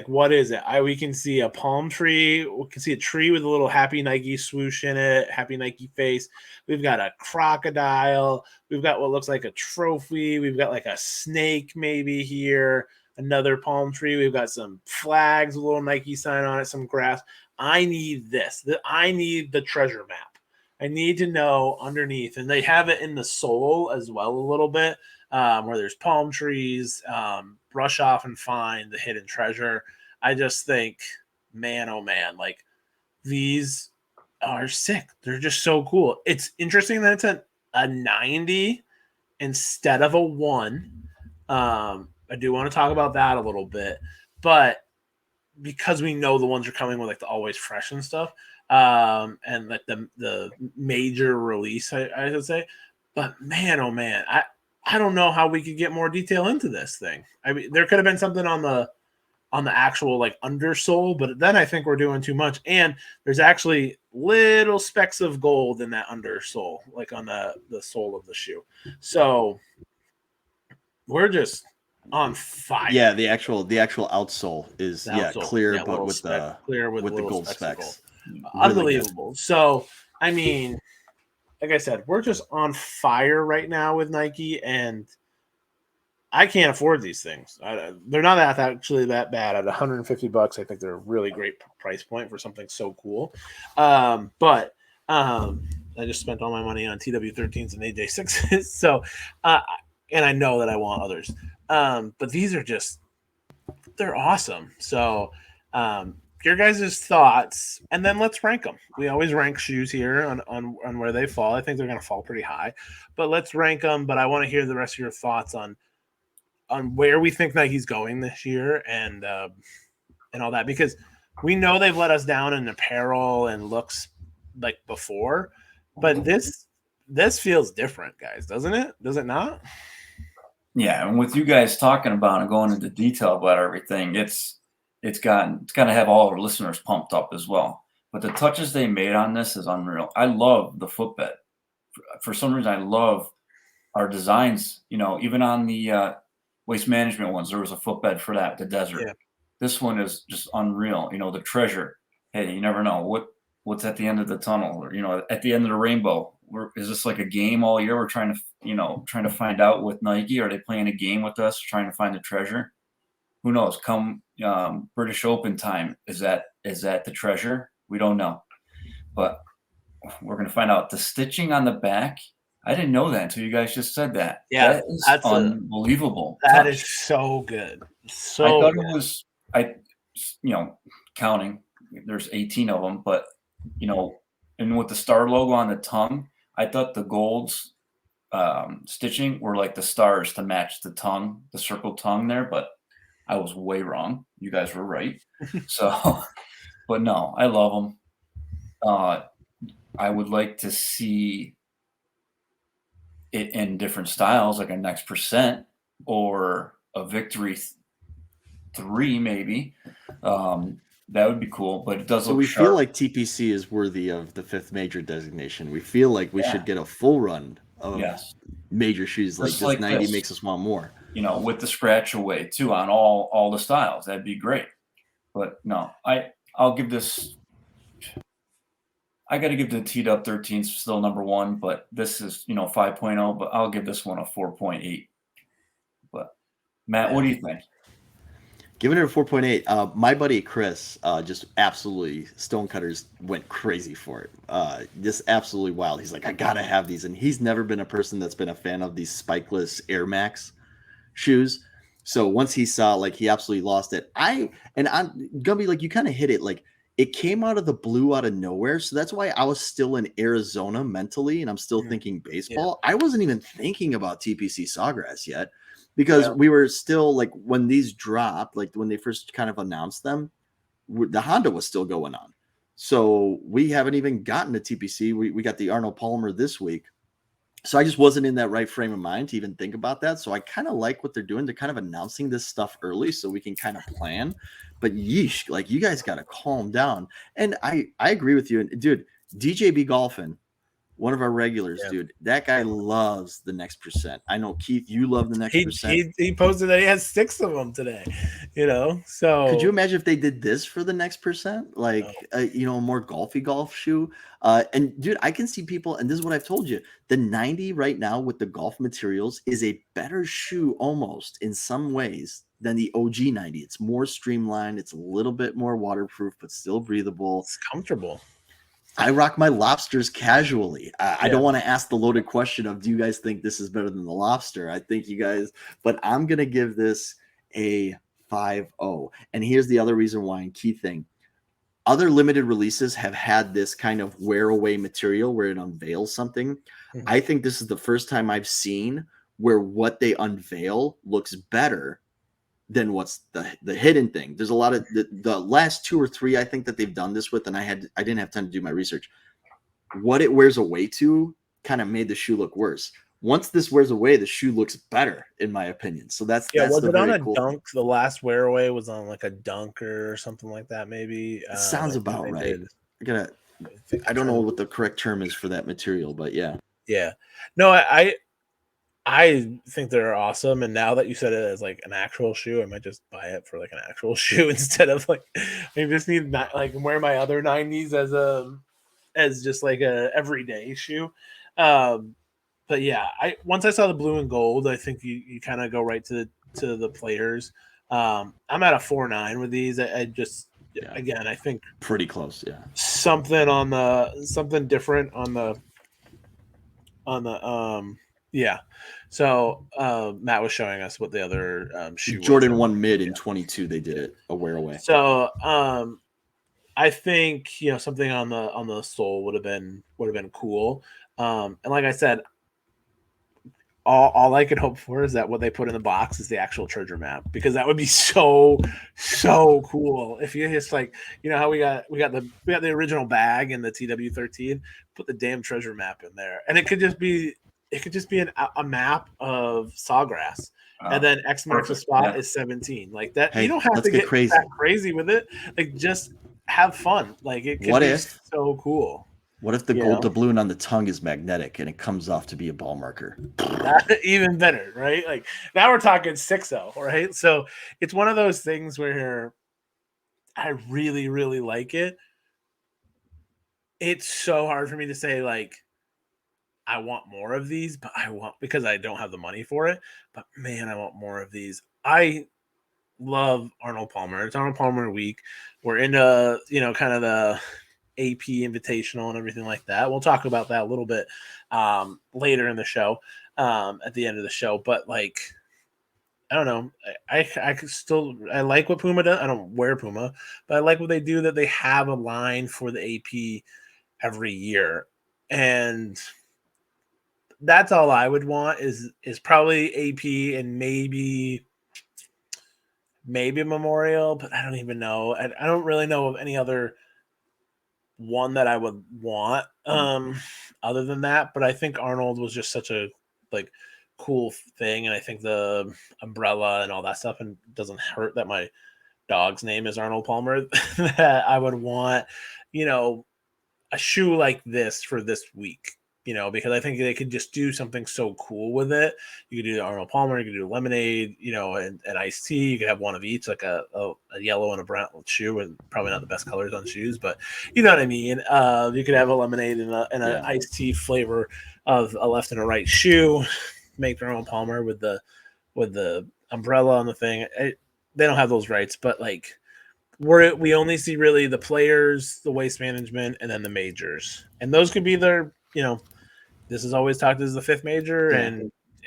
What is it? We can see a palm tree. We can see a tree with a little happy Nike swoosh in it, happy Nike face. We've got a crocodile. We've got what looks like a trophy. We've got a snake maybe here, another palm tree. We've got some flags, a little Nike sign on it, some grass. I need this. I need the treasure map. I need to know underneath, and they have it in the sole as well a little bit, where there's palm trees, brush off and find the hidden treasure. I just think, man, oh man, these are sick. They're just so cool. It's interesting that it's a 90 instead of a 1. I do want to talk about that a little bit, but because we know the ones are coming with like the always fresh and stuff, and like the major release, I should say. But man, oh man, I don't know how we could get more detail into this thing. I mean, there could have been something on the actual like undersole, but then I think we're doing too much. And there's actually little specks of gold in that undersole, like on the sole of the shoe. So we're just on fire. Yeah, the actual outsole is outsole, clear, but with clear with the gold specks. Really Unbelievable. Good. So I mean, like I said, we're just on fire right now with Nike, and I can't afford these things. They're not actually that bad. At $150, I think they're a really great price point for something so cool. But I just spent all my money on TW13s and AJ6s. So, and I know that I want others. But these are they're awesome. So, your guys' thoughts, and then let's rank them. We always rank shoes here on where they fall. I think they're going to fall pretty high, but let's rank them. But I want to hear the rest of your thoughts on where we think Nike's going this year and all that, because we know they've let us down in apparel and looks like before, but this feels different, guys, doesn't it? Does it not? Yeah, and with you guys talking about and going into detail about everything, it's going to have all our listeners pumped up as well. But the touches they made on this is unreal. I love the footbed. For some reason, I love our designs. You know, even on the Waste Management ones, there was a footbed for that, the desert. Yeah. This one is just unreal. You know, the treasure. Hey, you never know what's at the end of the tunnel, or, you know, at the end of the rainbow. Is this like a game all year? We're trying to find out with Nike. Are they playing a game with us, trying to find the treasure? Who knows? Come British Open time, is that the treasure? We don't know, but we're going to find out. The stitching on the back, I didn't know that until you guys just said that. Yeah, that is unbelievable. That is so good. So I thought good. It was, counting, there's 18 of them, but, you know, and with the star logo on the tongue, I thought the golds stitching were like the stars to match the tongue, the circle tongue there, but I was way wrong. You guys were right. So, but no, I love them. I would like to see it in different styles, like a Next Percent or a Victory 3, maybe. That would be cool, but it does look sharp. Feel like TPC is worthy of the 5th major designation. We feel like we should get a full run of major shoes. Like just this like 90 makes us want more. You know, with the scratch away too on all the styles. That'd be great. But no, I'll give this. I got to give the TW13 still number 1, but this is 5.0. But I'll give this one a 4.8. But Matt, what do you think? Giving it a 4.8. My buddy Chris just absolutely Stonecutters went crazy for it. Just absolutely wild. He's like, I gotta have these, and he's never been a person that's been a fan of these spikeless Air Max shoes. So once he saw, like, he absolutely lost it. I'm Gumby, like, you kind of hit it. Like, it came out of the blue, out of nowhere. So that's why I was still in Arizona mentally, and I'm still thinking baseball. Yeah. I wasn't even thinking about TPC Sawgrass yet. Because we were still, like, when these dropped, like when they first kind of announced them, the Honda was still going on. So we haven't even gotten to TPC. We got the Arnold Palmer this week. So I just wasn't in that right frame of mind to even think about that. So I kind of like what they're doing. They're kind of announcing this stuff early so we can kind of plan. But yeesh, like, you guys got to calm down. And I agree with you. And dude, DJB Golfin', one of our regulars, dude, that guy loves the Next Percent. I know, Keith, you love the Next Percent. He posted that he has 6 of them today, so. Could you imagine if they did this for the Next Percent? Like, a more golfy golf shoe. And dude, I can see people, and this is what I've told you, the 90 right now with the golf materials is a better shoe almost in some ways than the OG 90. It's more streamlined. It's a little bit more waterproof, but still breathable. It's comfortable. I rock my Lobsters casually. I don't want to ask the loaded question of, do you guys think this is better than the Lobster? I think you guys, but I'm going to give this a 5.0. And here's the other reason why, and key thing. Other limited releases have had this kind of wear away material where it unveils something. Mm-hmm. I think this is the first time I've seen where what they unveil looks better than what's the hidden thing. There's a lot of the last 2 or 3 I think that they've done this with, and I didn't have time to do my research. What it wears away to kind of made the shoe look worse. Once this wears away, the shoe looks better, in my opinion. So that's was the it on very a cool dunk? The last wear away was on like a dunker or something like that, maybe. It sounds about right. I don't know what the correct term is for that material, but yeah. Yeah. No, I think they're awesome. And now that you said it as like an actual shoe, I might just buy it for like an actual shoe instead of like I just need not like wear my other 90s as just like a everyday shoe. But yeah, once I saw the blue and gold, I think you kind of go right to the players. I'm at a 4.9 with these. I just again, I think pretty close. Yeah, something different on the yeah. So Matt was showing us what the other shoe Jordan was. 1 mid in 22. They did it a wear away. So I think something on the sole would have been cool. And like I said, all I can hope for is that what they put in the box is the actual treasure map, because that would be so cool if you just like how we got the original bag in the TW13, put the damn treasure map in there, and it could just be a map of Sawgrass, and then X marks the spot is 17 like that. Hey, you don't have to get crazy. that crazy with it. Like just have fun. Like it could be so cool. What if the gold doubloon on the tongue is magnetic and it comes off to be a ball marker? Even better, right? Like now we're talking 6-0, right? So it's one of those things where I really, really like it. It's so hard for me to say like I want more of these, but because I don't have the money for it. But man, I want more of these. I love Arnold Palmer. It's Arnold Palmer week. We're into kind of the AP Invitational and everything like that. We'll talk about that a little bit later in the show, at the end of the show. But like, I don't know. I like what Puma does. I don't wear Puma, but I like what they do, that they have a line for the AP every year. And that's all I would want is probably AP and maybe Memorial, but I don't even know. I don't really know of any other one that I would want other than that. But I think Arnold was just such a like cool thing, and I think the umbrella and all that stuff, and it doesn't hurt that my dog's name is Arnold Palmer, that I would want a shoe like this for this week, because I think they could just do something so cool with it. You could do the Arnold Palmer, you could do lemonade, and iced tea. You could have one of each, like a yellow and a brown shoe, and probably not the best colors on shoes, but you know what I mean. You could have a lemonade and an iced tea flavor of a left and a right shoe. Make their own Palmer with the umbrella on the thing. They don't have those rights, but like we only see really the players, the waste management, and then the majors, and those could be their this is always talked as the 5th major,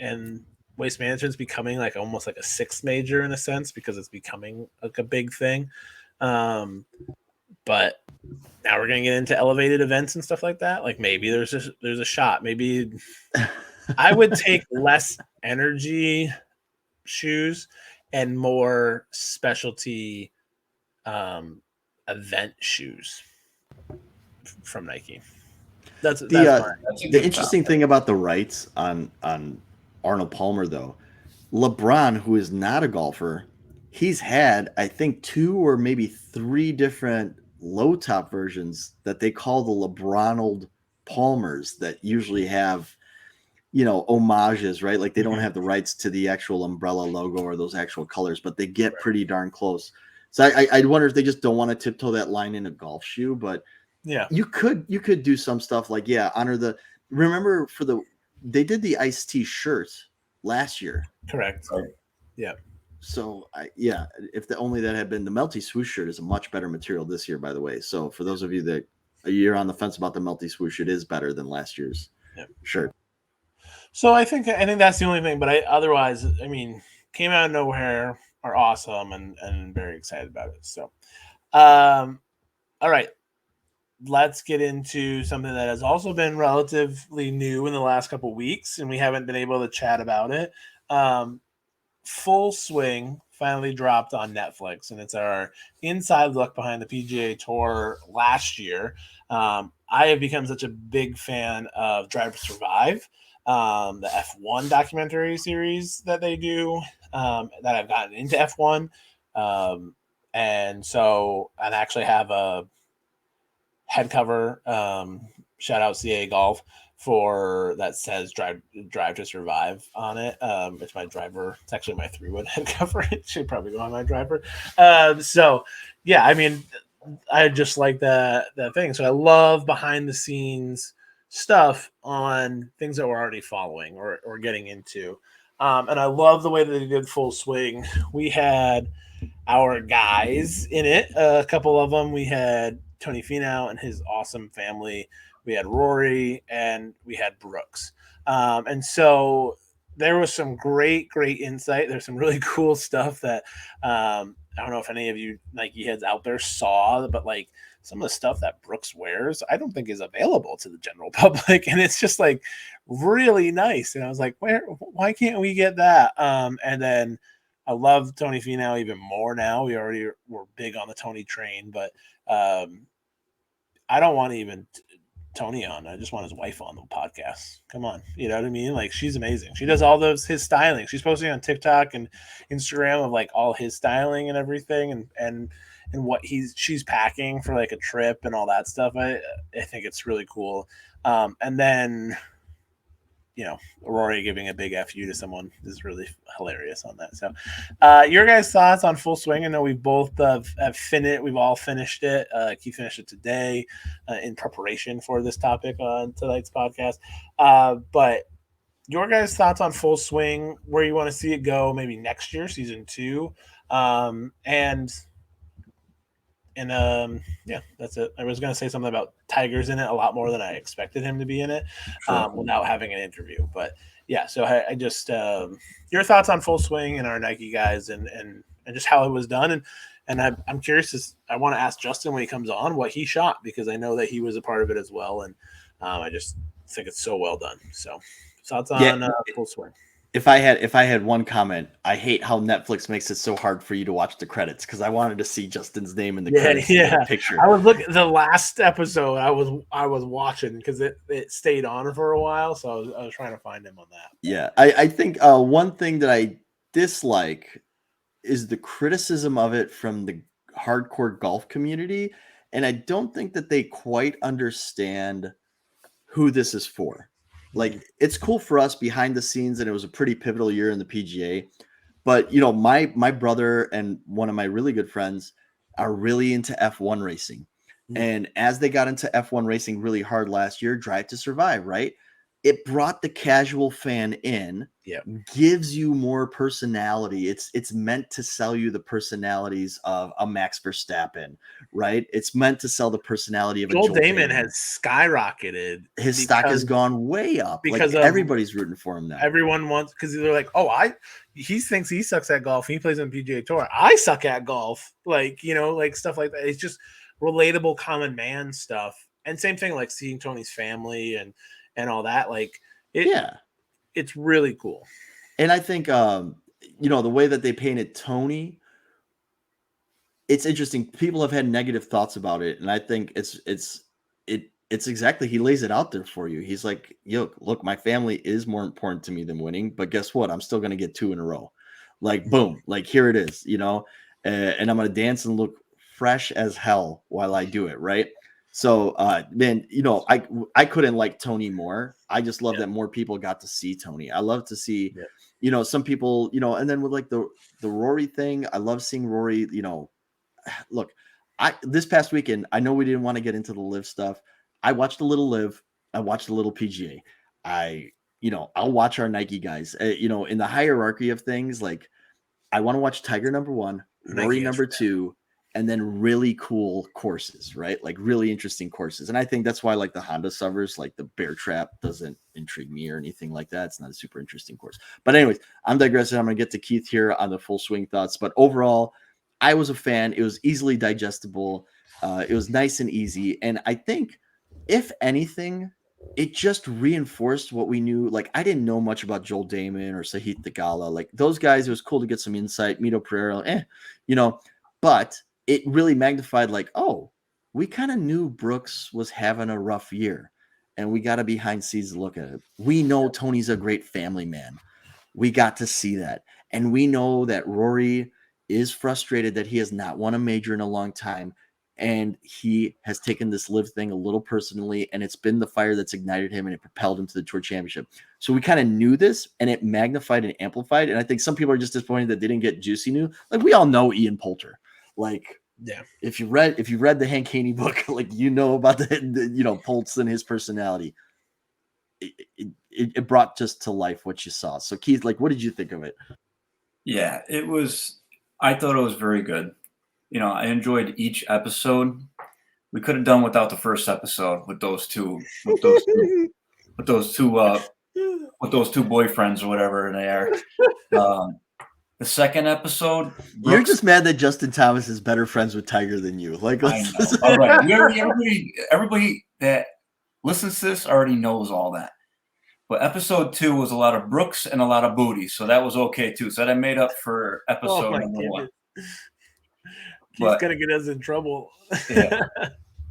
and waste management's becoming like almost like a 6th major in a sense, because it's becoming like a big thing. But now we're gonna get into elevated events and stuff like that. Like maybe there's a shot. Maybe I would take less energy shoes and more specialty event shoes from Nike. That's the interesting thing about the rights on Arnold Palmer, though. LeBron, who is not a golfer, he's had, I think, 2 or maybe 3 different low top versions that they call the LeBronald Palmers, that usually have homages, right? Like they don't have the rights to the actual umbrella logo or those actual colors, but they get pretty darn close. So I wonder if they just don't want to tiptoe that line in a golf shoe, but yeah, you could do some stuff like honor remember they did the iced tea shirt last year. Correct. Yeah. So if only that had been the Melty Swoosh shirt is a much better material this year, by the way. So for those of you that you're on the fence about the Melty Swoosh, it is better than last year's shirt. So I think that's the only thing, but otherwise, came out of nowhere, are awesome, and very excited about it. So, all right, let's get into something that has also been relatively new in the last couple of weeks, and we haven't been able to chat about it. Full Swing finally dropped on Netflix, and it's our inside look behind the PGA Tour last year. I have become such a big fan of Drive to Survive, the F1 documentary series that they do, that I've gotten into F1. And actually have a head cover, shout out CA Golf, for that says drive to survive on it. It's my driver. It's actually my 3-wood head cover. It should probably go on my driver. So yeah, I mean, I just like that thing. So I love behind the scenes stuff on things that we're already following or getting into. And I love the way that they did Full Swing. We had our guys in it, a couple of them. We had Tony Finau and his awesome family. We had Rory and we had Brooks. And so there was some great insight. There's some really cool stuff that I don't know if any of you Nike heads out there saw, but like some of the stuff that Brooks wears, I don't think is available to the general public. And it's just like really nice. And I was like, why can't we get that? And then I love Tony Finau even more now. We already were big on the Tony train, but I don't want to even Tony on. I just want his wife on the podcast. Come on. You know what I mean? Like, she's amazing. She does all his styling. She's posting on TikTok and Instagram of like all his styling and everything and what she's packing for like a trip and all that stuff. I think it's really cool. And then, you know, Rory giving a big FU to someone is really hilarious on that. So your guys' thoughts on Full Swing? I know we both have finished. We've all finished it. Keith finished it today in preparation for this topic on tonight's podcast. But your guys' thoughts on Full Swing, where you want to see it go maybe next year, season 2. Yeah, that's it. I was going to say something about Tiger's in it a lot more than I expected him to be in it, without having an interview. But yeah, so I just your thoughts on Full Swing and our Nike guys and just how it was done. And I'm curious. I want to ask Justin when he comes on what he shot, because I know that he was a part of it as well. And I just think it's so well done. So thoughts on Full Swing. If I had one comment, I hate how Netflix makes it so hard for you to watch the credits, because I wanted to see Justin's name in the credits. Yeah. Picture. I was looking the last episode. I was watching because it stayed on for a while, so I was trying to find him on that. Yeah, I think one thing that I dislike is the criticism of it from the hardcore golf community, and I don't think that they quite understand who this is for. Like, it's cool for us behind the scenes, and it was a pretty pivotal year in the PGA. But, you know, my brother and one of my really good friends are really into F1 racing. Mm-hmm. And as they got into F1 racing really hard last year, Drive to Survive, right? It brought the casual fan in, gives you more personality. It's meant to sell you the personalities of a Max Verstappen, right? It's meant to sell the personality of Joel Damon has skyrocketed. His stock has gone way up because everybody's rooting for him now. Everyone wants, because they're like, he thinks he sucks at golf. He plays on PGA Tour. I suck at golf. Like, you know, like stuff like that. It's just relatable common man stuff. And same thing, like seeing Tony's family and all that, like it's really cool. And I think you know, the way that they painted Tony, it's interesting. People have had negative thoughts about it, and I think it's exactly, he lays it out there for you. He's like, yo, look, my family is more important to me than winning, but guess what? I'm still going to get 2 in a row. Like, boom, like here it is, you know, and I'm going to dance and look fresh as hell while I do it, right? So, man, you know, I couldn't like Tony more. I just love that more people got to see Tony. I love to see, you know, some people, you know, and then with like the Rory thing, I love seeing Rory, you know, look, this past weekend, I know we didn't want to get into the live stuff. I watched a little live. I watched a little PGA. I'll watch our Nike guys, you know, in the hierarchy of things. Like, I want to watch Tiger number 1, Rory number 2, and then really cool courses, right? Like really interesting courses. And I think that's why like the Honda Summers, like the Bear Trap doesn't intrigue me or anything like that. It's not a super interesting course. But anyways, I'm digressing. I'm going to get to Keith here on the Full Swing thoughts. But overall, I was a fan. It was easily digestible. It was nice and easy. And I think, if anything, it just reinforced what we knew. Like, I didn't know much about Joel Damon or Sahith Theegala. Like, those guys, it was cool to get some insight. Mito Pereira, but it really magnified, like, oh, we kind of knew Brooks was having a rough year, and we got to behind scenes to look at it. We know Tony's a great family man. We got to see that. And we know that Rory is frustrated that he has not won a major in a long time. And he has taken this live thing a little personally, and it's been the fire that's ignited him and it propelled him to the tour championship. So we kind of knew this, and it magnified and amplified. And I think some people are just disappointed that they didn't get Juicy New. Like, we all know Ian Poulter. Like, Yeah. If you read the Hank Haney book, like, about the Poltz and his personality. It brought just to life what you saw. So Keith, like, what did you think of it? Yeah, I thought it was very good. I enjoyed each episode. We could have done without the first episode with those two boyfriends or whatever they are. The second episode, Brooks, you're just mad that Justin Thomas is better friends with Tiger than you. Like, I know. All right, everybody that listens to this already knows all that. But episode 2 was a lot of Brooks and a lot of booty, so that was okay too. So that made up for episode number 1. He's gonna get us in trouble. Yeah.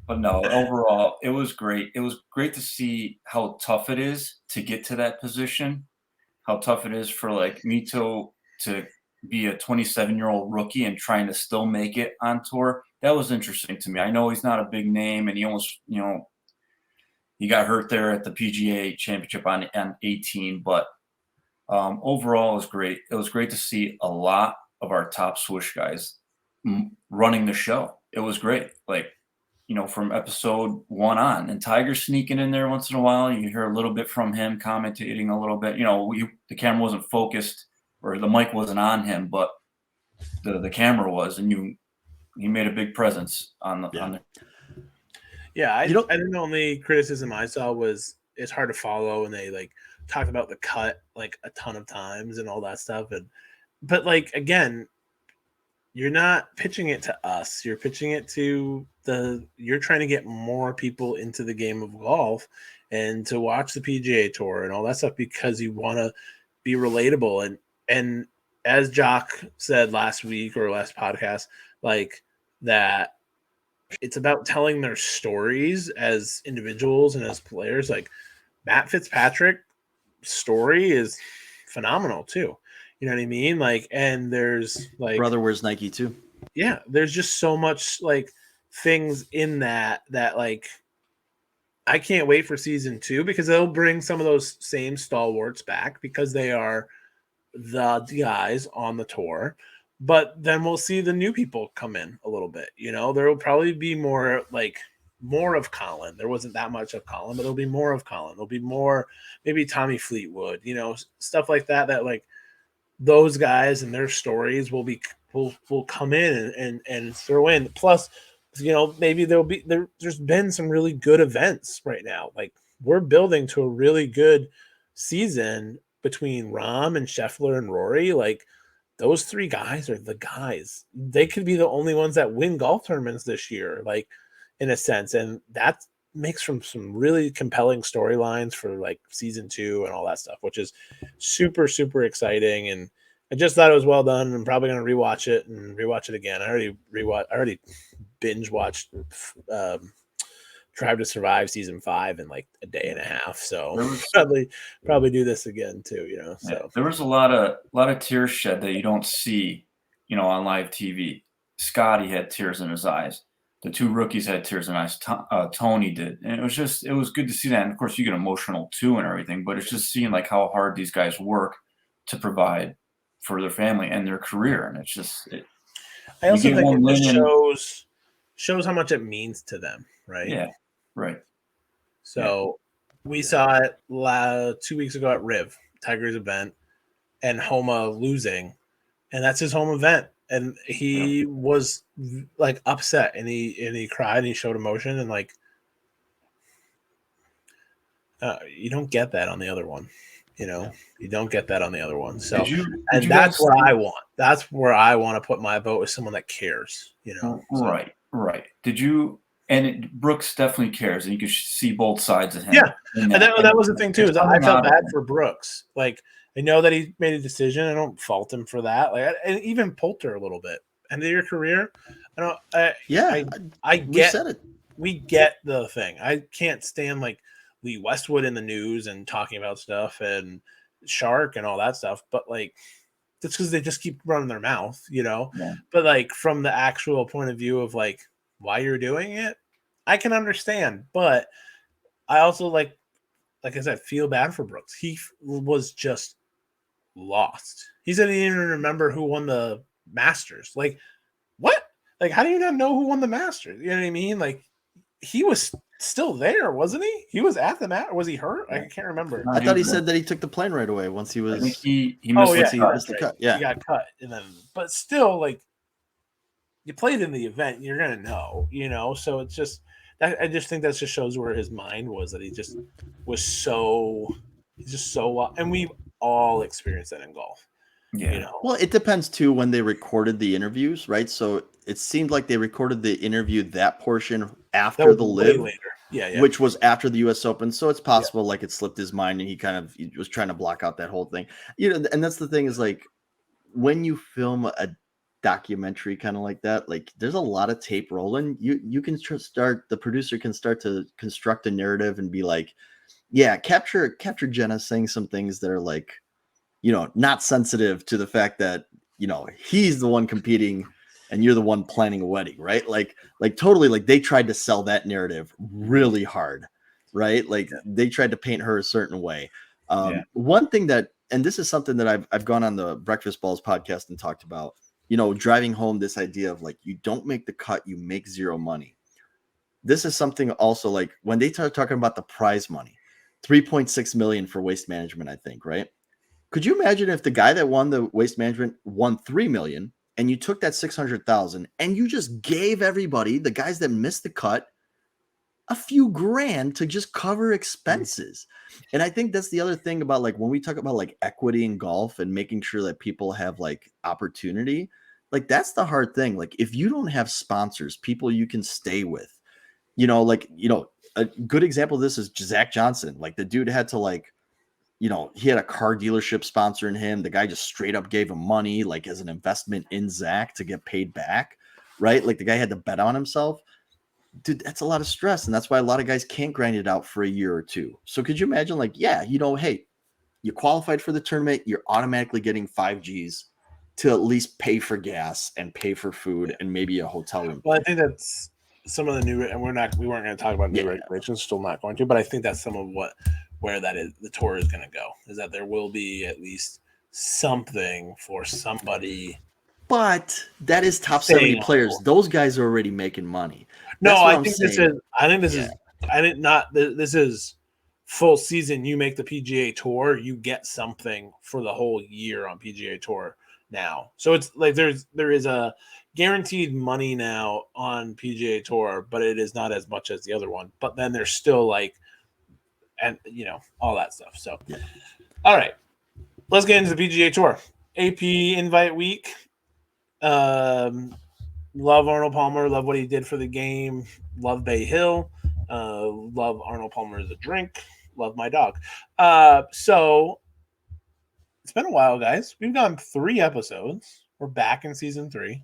But no, overall, it was great. It was great to see how tough it is to get to that position, how tough it is for, like, Mito to be a 27-year-old rookie and trying to still make it on tour. That was interesting to me. I know he's not a big name, and he almost, he got hurt there at the PGA Championship on 18, but overall, it was great. It was great to see a lot of our top swoosh guys running the show. It was great. Like, from episode 1 on, and Tiger sneaking in there once in a while. You hear a little bit from him, commentating a little bit. The camera wasn't focused, or the mic wasn't on him, but the camera was, and he made a big presence on the. Yeah, I think the only criticism I saw was it's hard to follow, and they, like, talked about the cut, like, a ton of times and all that stuff. But like, again, you're not pitching it to us. You're pitching it to you're trying to get more people into the game of golf and to watch the PGA Tour and all that stuff, because you want to be relatable. And as Jock said last week or last podcast, like, that it's about telling their stories as individuals and as players. Like, Matt Fitzpatrick's story is phenomenal too. You know what I mean? Like, and there's, like, brother wears Nike too. Yeah, there's just so much, like, things in that like, I can't wait for season 2, because they'll bring some of those same stalwarts back because they are the guys on the tour. But then we'll see the new people come in a little bit. There will probably be more of Colin. There wasn't that much of Colin, but there'll be more of Colin. There'll be more, maybe Tommy Fleetwood, stuff like that, like, those guys and their stories will come in and throw in. Plus, maybe there's been some really good events right now. Like, we're building to a really good season between Rahm and Scheffler and Rory. Like, those 3 guys are the guys. They could be the only ones that win golf tournaments this year, like, in a sense. And that makes from some really compelling storylines for, like, season 2 and all that stuff, which is super, super exciting. And I just thought it was well done. I'm probably going to rewatch it again. I already binge watched Drive to Survive season 5 in, like, a day and a half. So probably do this again too, so. Yeah, there was a lot of tears shed that you don't see, on live TV. Scotty had tears in his eyes. The 2 rookies had tears in their eyes. Tony did. And it was good to see that. And of course you get emotional too and everything, but it's just seeing, like, how hard these guys work to provide for their family and their career. And it's just, I also think it just shows how much it means to them. Right. Yeah. Right. So we saw it 2 weeks ago at Riv, Tiger's event, and Homa losing, and that's his home event. And he was, like, upset, and he cried, and he showed emotion, and, like, you don't get that on the other one. You don't get that on the other one. So, that's what I want. that's where I want to put my vote, with someone that cares, So. Right. Brooks definitely cares, and you can see both sides of him. Yeah, and that was the thing too. Is I felt bad for Brooks. Like, I know that he made a decision. I don't fault him for that. Like, and even Poulter a little bit. End of your career. I don't. I get. Said it. We get the thing. I can't stand like Lee Westwood in the news and talking about stuff and Shark and all that stuff. But like, that's because they just keep running their mouth, Yeah. But like from the actual point of view of like why you're doing it, I can understand. But I also like I said, feel bad for Brooks. He was just lost. He said he didn't even remember who won the Masters. Like, what? Like, how do you not know who won the Masters? You know what I mean? Like, he was still there, wasn't he? He was at the mat. Was he hurt? I can't remember. I thought he said that he took the plane right away once he was. I think he missed the cut. Yeah, he got cut, and then, but still, like, you played in the event, you're gonna know, So it's just that I just think that just shows where his mind was. That he just was he's just so, and we've all experienced that in golf. Yeah. Well, it depends too when they recorded the interviews, right? So it seemed like they recorded the interview, that portion after the live, later. Which was after the U.S. Open. So it's possible like it slipped his mind and he was trying to block out that whole thing. And that's the thing is like when you film a documentary kind of like that, like there's a lot of tape rolling. You can the producer can start to construct a narrative and be like, yeah, capture Jenna saying some things that are like, not sensitive to the fact that, he's the one competing and you're the one planning a wedding, right? Like totally, like they tried to sell that narrative really hard, right? Like they tried to paint her a certain way. One thing and this is something that I've gone on the Breakfast Balls podcast and talked about, driving home this idea of like, you don't make the cut, you make zero money. This is something also like when they start talking about the prize money, 3.6 million for waste management, I think, right? Could you imagine if the guy that won the waste management won 3 million and you took that 600,000 and you just gave everybody, the guys that missed the cut, a few grand to just cover expenses? And I think that's the other thing about like when we talk about like equity in golf and making sure that people have like opportunity, like that's the hard thing. Like if you don't have sponsors, people you can stay with, a good example of this is Zach Johnson. Like the dude had to like, he had a car dealership sponsoring him. The guy just straight up gave him money, like as an investment in Zach to get paid back, right? Like the guy had to bet on himself. Dude, that's a lot of stress. And that's why a lot of guys can't grind it out for a year or two. So could you imagine like, hey, you qualified for the tournament. You're automatically getting 5 Gs to at least pay for gas and pay for food and maybe a hotel room. Well, I think that's some of the new, and we weren't going to talk about new regulations, still not going to, but I think that's some of where that is, the tour is going to go, is that there will be at least something for somebody. But that is top 70 players. Those guys are already making money. This is full season. You make the PGA Tour, you get something for the whole year on PGA Tour now. So it's like there is a guaranteed money now on PGA Tour, but it is not as much as the other one. But then there's still like, and all that stuff. So, all right, let's get into the PGA Tour. AP Invite Week. Love Arnold Palmer. Love what he did for the game. Love Bay Hill. Love Arnold Palmer as a drink. Love my dog. So it's been a while, guys. We've gone 3 episodes. We're back in season 3.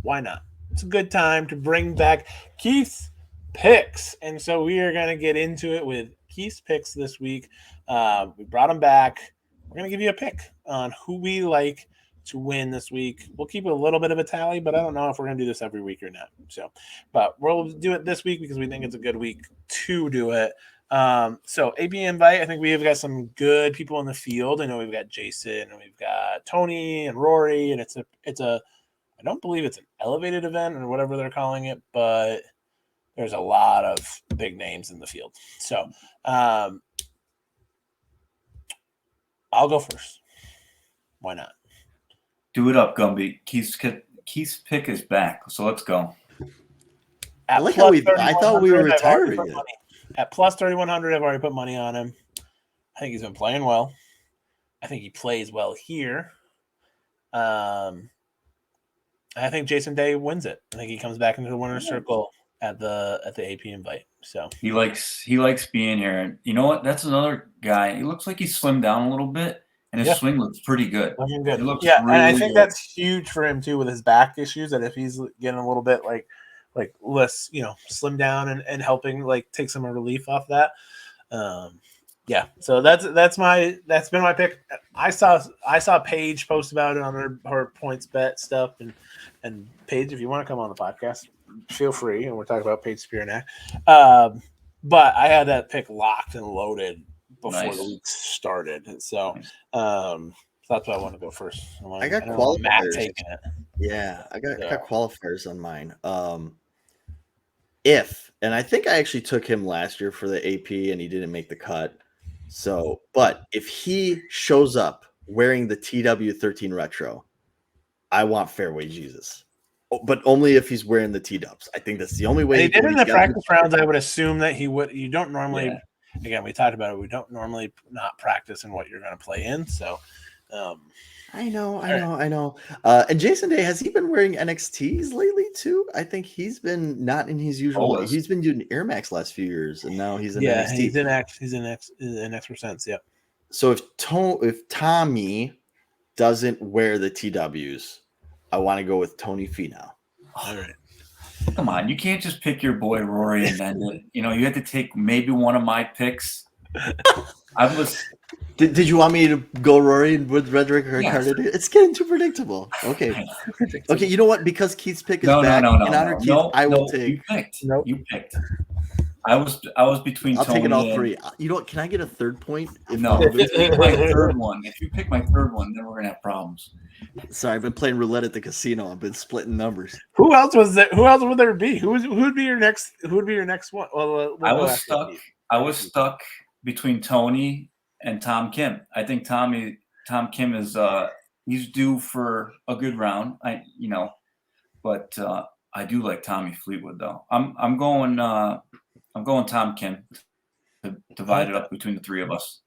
Why not? It's a good time to bring back Keith's picks. And so we are going to get into it with Keith's picks this week. We brought him back. We're going to give you a pick on who we like to win this week. We'll keep a little bit of a tally, but I don't know if we're going to do this every week or not. But we'll do it this week because we think it's a good week to do it. So AP Invite, I think we have got some good people in the field. I know we've got Jason and we've got Tony and Rory, and it's a I don't believe it's an elevated event or whatever they're calling it, but there's a lot of big names in the field. So I'll go first. Why not? Do it up, Gumby. Keith's pick is back, so let's go. I like how I thought we were retiring. At plus 3,100, I've already put money on him. I think he's been playing well. I think he plays well here. I think Jason Day wins it. I think he comes back into the winner's circle at the AP Invite. So he likes being here. And you know what? That's another guy. He looks like he slimmed down a little bit, and his swing looks pretty good. looking good. It looks Yeah, really and I think good. that's huge for him too with his back issues. That if he's getting a little bit like less, slim down and helping like take some relief off that. Yeah, so that's been my pick. I saw Paige post about it on her points bet stuff, and Paige, if you want to come on the podcast, feel free. And we're talking about Paige Spiranak. But I had that pick locked and loaded before the week started, so that's why I want to go first. I got qualifiers. Matt taking it. Yeah, I got qualifiers on mine. And I think I actually took him last year for the AP, and he didn't make the cut. So, but if he shows up wearing the TW13 retro, I want Fairway Jesus. But only if he's wearing the T-dubs. I think that's the only way. He did in the practice rounds. I would assume that he would. You don't normally. Yeah. Again, we talked about it. We don't normally not practice in what you're going to play in. So, I know. And Jason Day, has he been wearing NXTs lately too? I think he's been not in his usual. He's been doing Air Max last few years, and now he's in NXT. He's in X%. Yep. So if Tommy doesn't wear the TWs, I want to go with Tony Finau. All right. Come on, you can't just pick your boy Rory and then you had to take maybe one of my picks. Did you want me to go Rory with Redrick or Ricardo? It's getting too predictable. Okay. Okay, you know what? Because Keith's pick is back. No. In honor of Keith, I will take. You picked. I was between. I'll take it all three. You know what? Can I get a third point? No, if you pick my third one. If you pick my third one, then we're gonna have problems. Sorry, I've been playing roulette at the casino. I've been splitting numbers. Who else was there? Who else would there be? Who would be your next? Who would be your next one? Well, I was stuck between Tony and Tom Kim. I think Tom Kim is he's due for a good round. But I do like Tommy Fleetwood though. I'm going Tom Kim to divide it up between the three of us.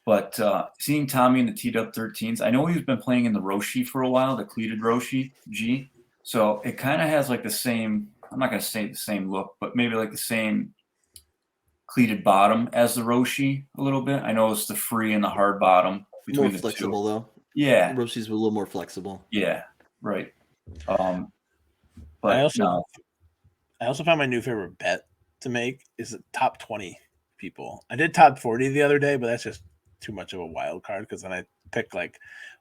But seeing Tommy in the TW13s, I know he's been playing in the Roshi for a while, the cleated Roshi G. So it kind of has like the same, I'm not going to say the same look, but maybe like the same cleated bottom as the Roshi a little bit. I know it's the free and the hard bottom between more flexible two. Though. Yeah. Roshi's a little more flexible. Yeah, right. But I also found my new favorite bet to make is the top 20 people. I did top 40 the other day, but that's just too much of a wild card because then I picked like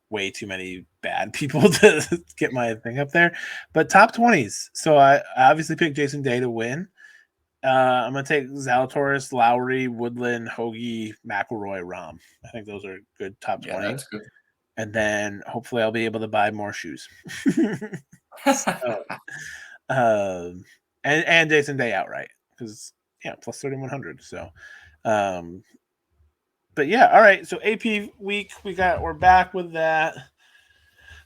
way too many bad people to get my thing up there. But top 20s. So I obviously picked Jason Day to win. I'm going to take Zalatoris, Lowry, Woodland, Hoagie, McIlroy, Rahm. I think those are good top 20. Yeah, that's good. And then hopefully I'll be able to buy more shoes. And Jason Day outright because plus 3,100. So, but yeah, all right. So AP week we're back with that.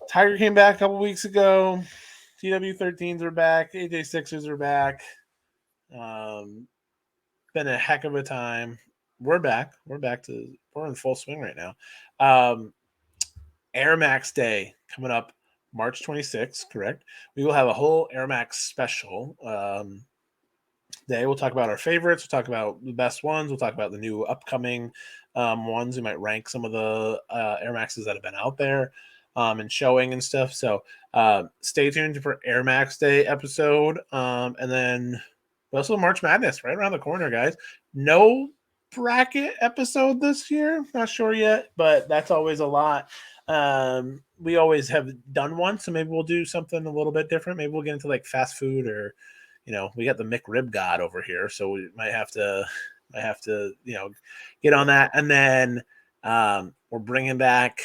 Tiger came back a couple weeks ago. TW13s are back. AJ6s are back. Been a heck of a time. We're back. We're in full swing right now. Air Max Day coming up March 26th, correct? We will have a whole Air Max special day. We'll talk about our favorites. We'll talk about the best ones. We'll talk about the new upcoming ones. We might rank some of the Air Maxes that have been out there and showing and stuff. So stay tuned for Air Max Day episode. And then also March Madness right around the corner, guys. No bracket episode this year. Not sure yet, but that's always a lot. We always have done one, so maybe we'll do something a little bit different. Maybe we'll get into like fast food or, we got the McRib God over here, so we might have to, get on that. And then we're bringing back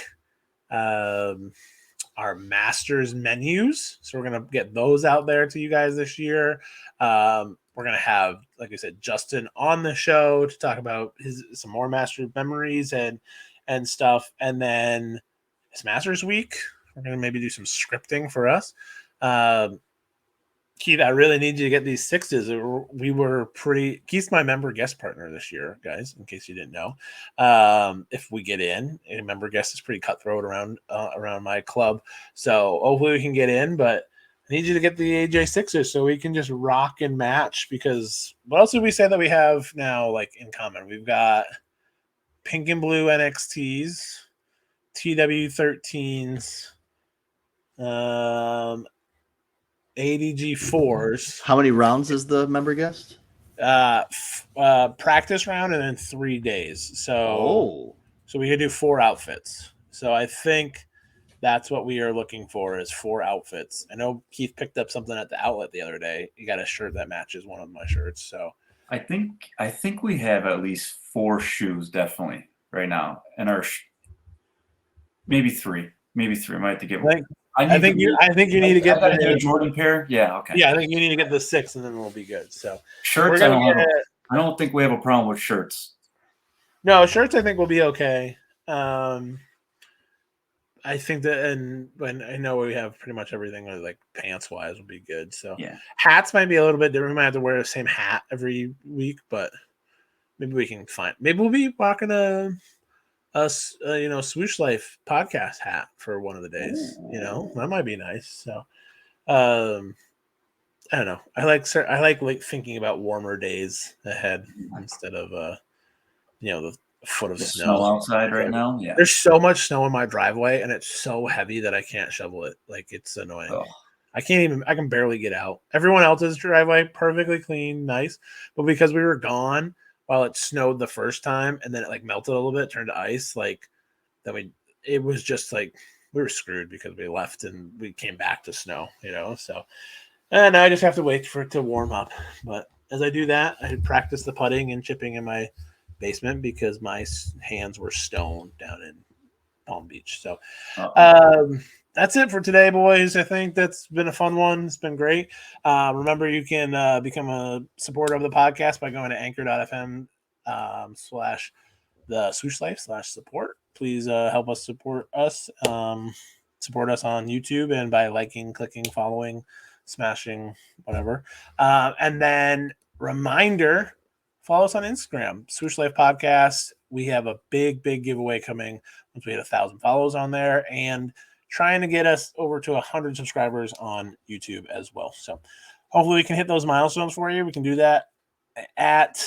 our Masters menus, so we're gonna get those out there to you guys this year. We're gonna have, like I said, Justin on the show to talk about some more Masters memories and stuff, and then it's Masters week. We're going to maybe do some scripting for us. Keith, I really need you to get these 6s. We were pretty. Keith's my member guest partner this year, guys. In case you didn't know, if we get in, a member guest is pretty cutthroat around my club. So hopefully we can get in. But I need you to get the AJ 6s so we can just rock and match. Because what else did we say that we have now, like in common? We've got pink and blue NXTs, TW13s. ADG 4s. How many rounds is the member guest? Practice round and then 3 days. So we could do 4 outfits. So I think that's what we are looking for is 4 outfits. I know Keith picked up something at the outlet the other day. He got a shirt that matches one of my shirts. So I think we have at least 4 shoes definitely right now, and maybe 3. I might have to get one. I think you need to get the Jordan pair. Yeah, okay. Yeah, I think you need to get the 6, and then we'll be good. So shirts, I don't think we have a problem with shirts. No, shirts I think will be okay. I think that, and when I know we have pretty much everything like pants wise will be good. So yeah, hats might be a little bit different. We might have to wear the same hat every week, but maybe we can find. Maybe we'll be rocking a Swoosh Life podcast hat for one of the days. That might be nice. So, I don't know. I like thinking about warmer days ahead instead of the foot of snow outside right now. Yeah, there's so much snow in my driveway, and it's so heavy that I can't shovel it. Like it's annoying. Oh. I can barely get out. Everyone else's driveway perfectly clean, nice, but because we were gone while it snowed the first time, and then it like melted a little bit, turned to ice, like it was just like we were screwed because we left and we came back to snow, So, and I just have to wait for it to warm up. But as I do that, I practice the putting and chipping in my basement because my hands were stone down in Palm Beach. So, that's it for today, boys. I think that's been a fun one. It's been great. Remember, you can become a supporter of the podcast by going to anchor.fm / the Swoosh Life /support. Please help us support us. Support us on YouTube and by liking, clicking, following, smashing, whatever. And then reminder, follow us on Instagram, Swoosh Life Podcast. We have a big giveaway coming once we hit 1,000 follows on there, and trying to get us over to 100 subscribers on YouTube as well. So hopefully we can hit those milestones for you. We can do that at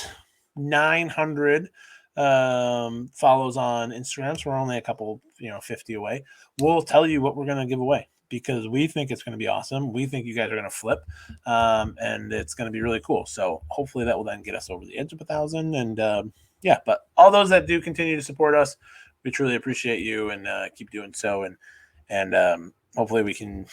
900 follows on Instagram. So we're only a couple, 50 away. We'll tell you what we're going to give away because we think it's going to be awesome. We think you guys are going to flip, and it's going to be really cool. So hopefully that will then get us over the edge of 1,000. And but all those that do continue to support us, we truly appreciate you and keep doing so. And hopefully we can,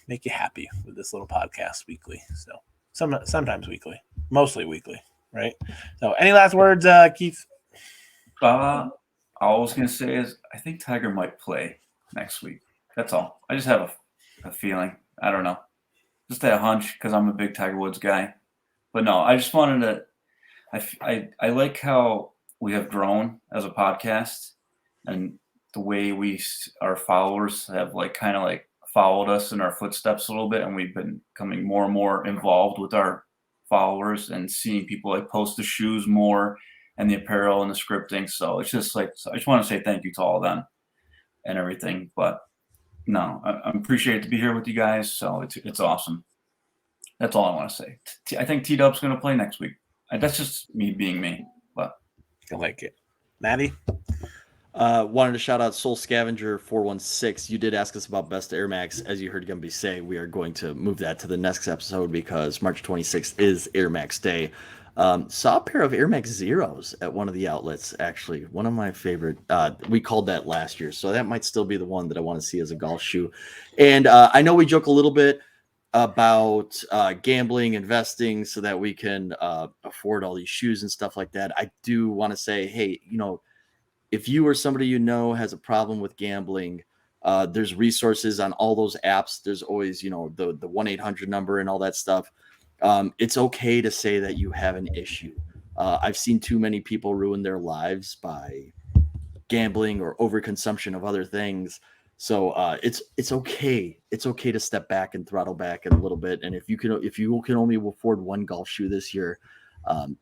make you happy with this little podcast weekly. So sometimes weekly, mostly weekly, right? So any last words, Keith? All I was going to say is I think Tiger might play next week. That's all. I just have a feeling. I don't know. Just a hunch because I'm a big Tiger Woods guy. But no, I just wanted to I like how we have grown as a podcast and the way our followers have kind of followed us in our footsteps a little bit, and we've been becoming more and more involved with our followers and seeing people post the shoes more and the apparel and the scripting. So it's just I just want to say thank you to all of them and everything. But no, I appreciate it to be here with you guys. So it's awesome. That's all I want to say. I think T-Dub's going to play next week. That's just me being me, but I like it. Maddie? Wanted to shout out Soul Scavenger 416. You did ask us about Best Air Max. As you heard Gumby say, we are going to move that to the next episode because March 26th is Air Max Day. Saw a pair of Air Max Zeros at one of the outlets, actually. One of my favorite. We called that last year, so that might still be the one that I want to see as a golf shoe. And I know we joke a little bit about gambling, investing, so that we can afford all these shoes and stuff like that. I do want to say, hey, if you or somebody has a problem with gambling, there's resources on all those apps. There's always, the 1-800 number and all that stuff. It's okay to say that you have an issue. I've seen too many people ruin their lives by gambling or overconsumption of other things. So it's okay. It's okay to step back and throttle back a little bit. And if you can only afford one golf shoe this year,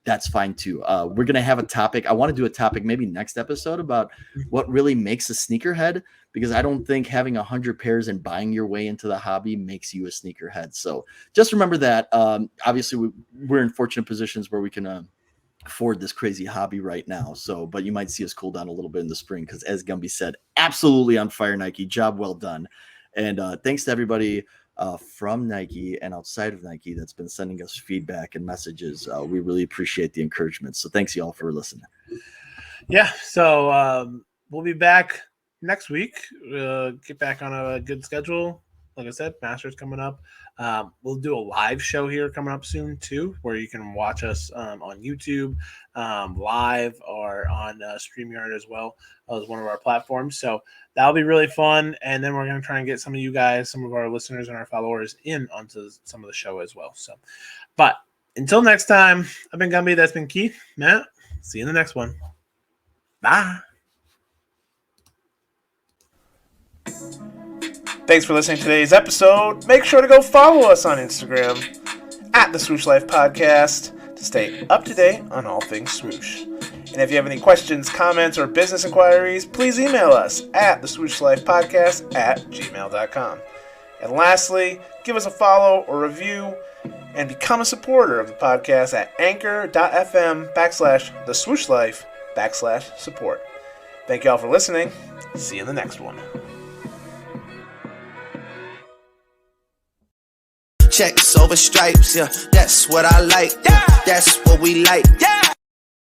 that's fine too. We're gonna have a topic. I want to do a topic maybe next episode about what really makes a sneakerhead, because I don't think having 100 pairs and buying your way into the hobby makes you a sneakerhead. So just remember that. Obviously, we're in fortunate positions where we can afford this crazy hobby right now. So, but you might see us cool down a little bit in the spring, because as Gumby said, absolutely on fire, Nike. Job well done. And thanks to everybody from Nike and outside of Nike that's been sending us feedback and messages. We really appreciate the encouragement. So thanks y'all for listening. Yeah. So we'll be back next week. Get back on a good schedule. Like I said, Masters coming up. We'll do a live show here coming up soon too, where you can watch us on YouTube live or on StreamYard as well as one of our platforms. So that'll be really fun. And then we're going to try and get some of you guys, some of our listeners and our followers in onto some of the show as well. So, but until next time, I've been Gumby. That's been Keith. Matt, see you in the next one. Bye. Thanks for listening to today's episode. Make sure to go follow us on Instagram at the Swoosh Life Podcast to stay up to date on all things swoosh. And if you have any questions, comments, or business inquiries, please email us at the swooshLifePodcast@gmail.com. And lastly, give us a follow or review and become a supporter of the podcast at anchor.fm/theswooshlife/support. Thank you all for listening. See you in the next one. Checks over stripes, yeah, that's what I like, yeah, that's what we like, yeah.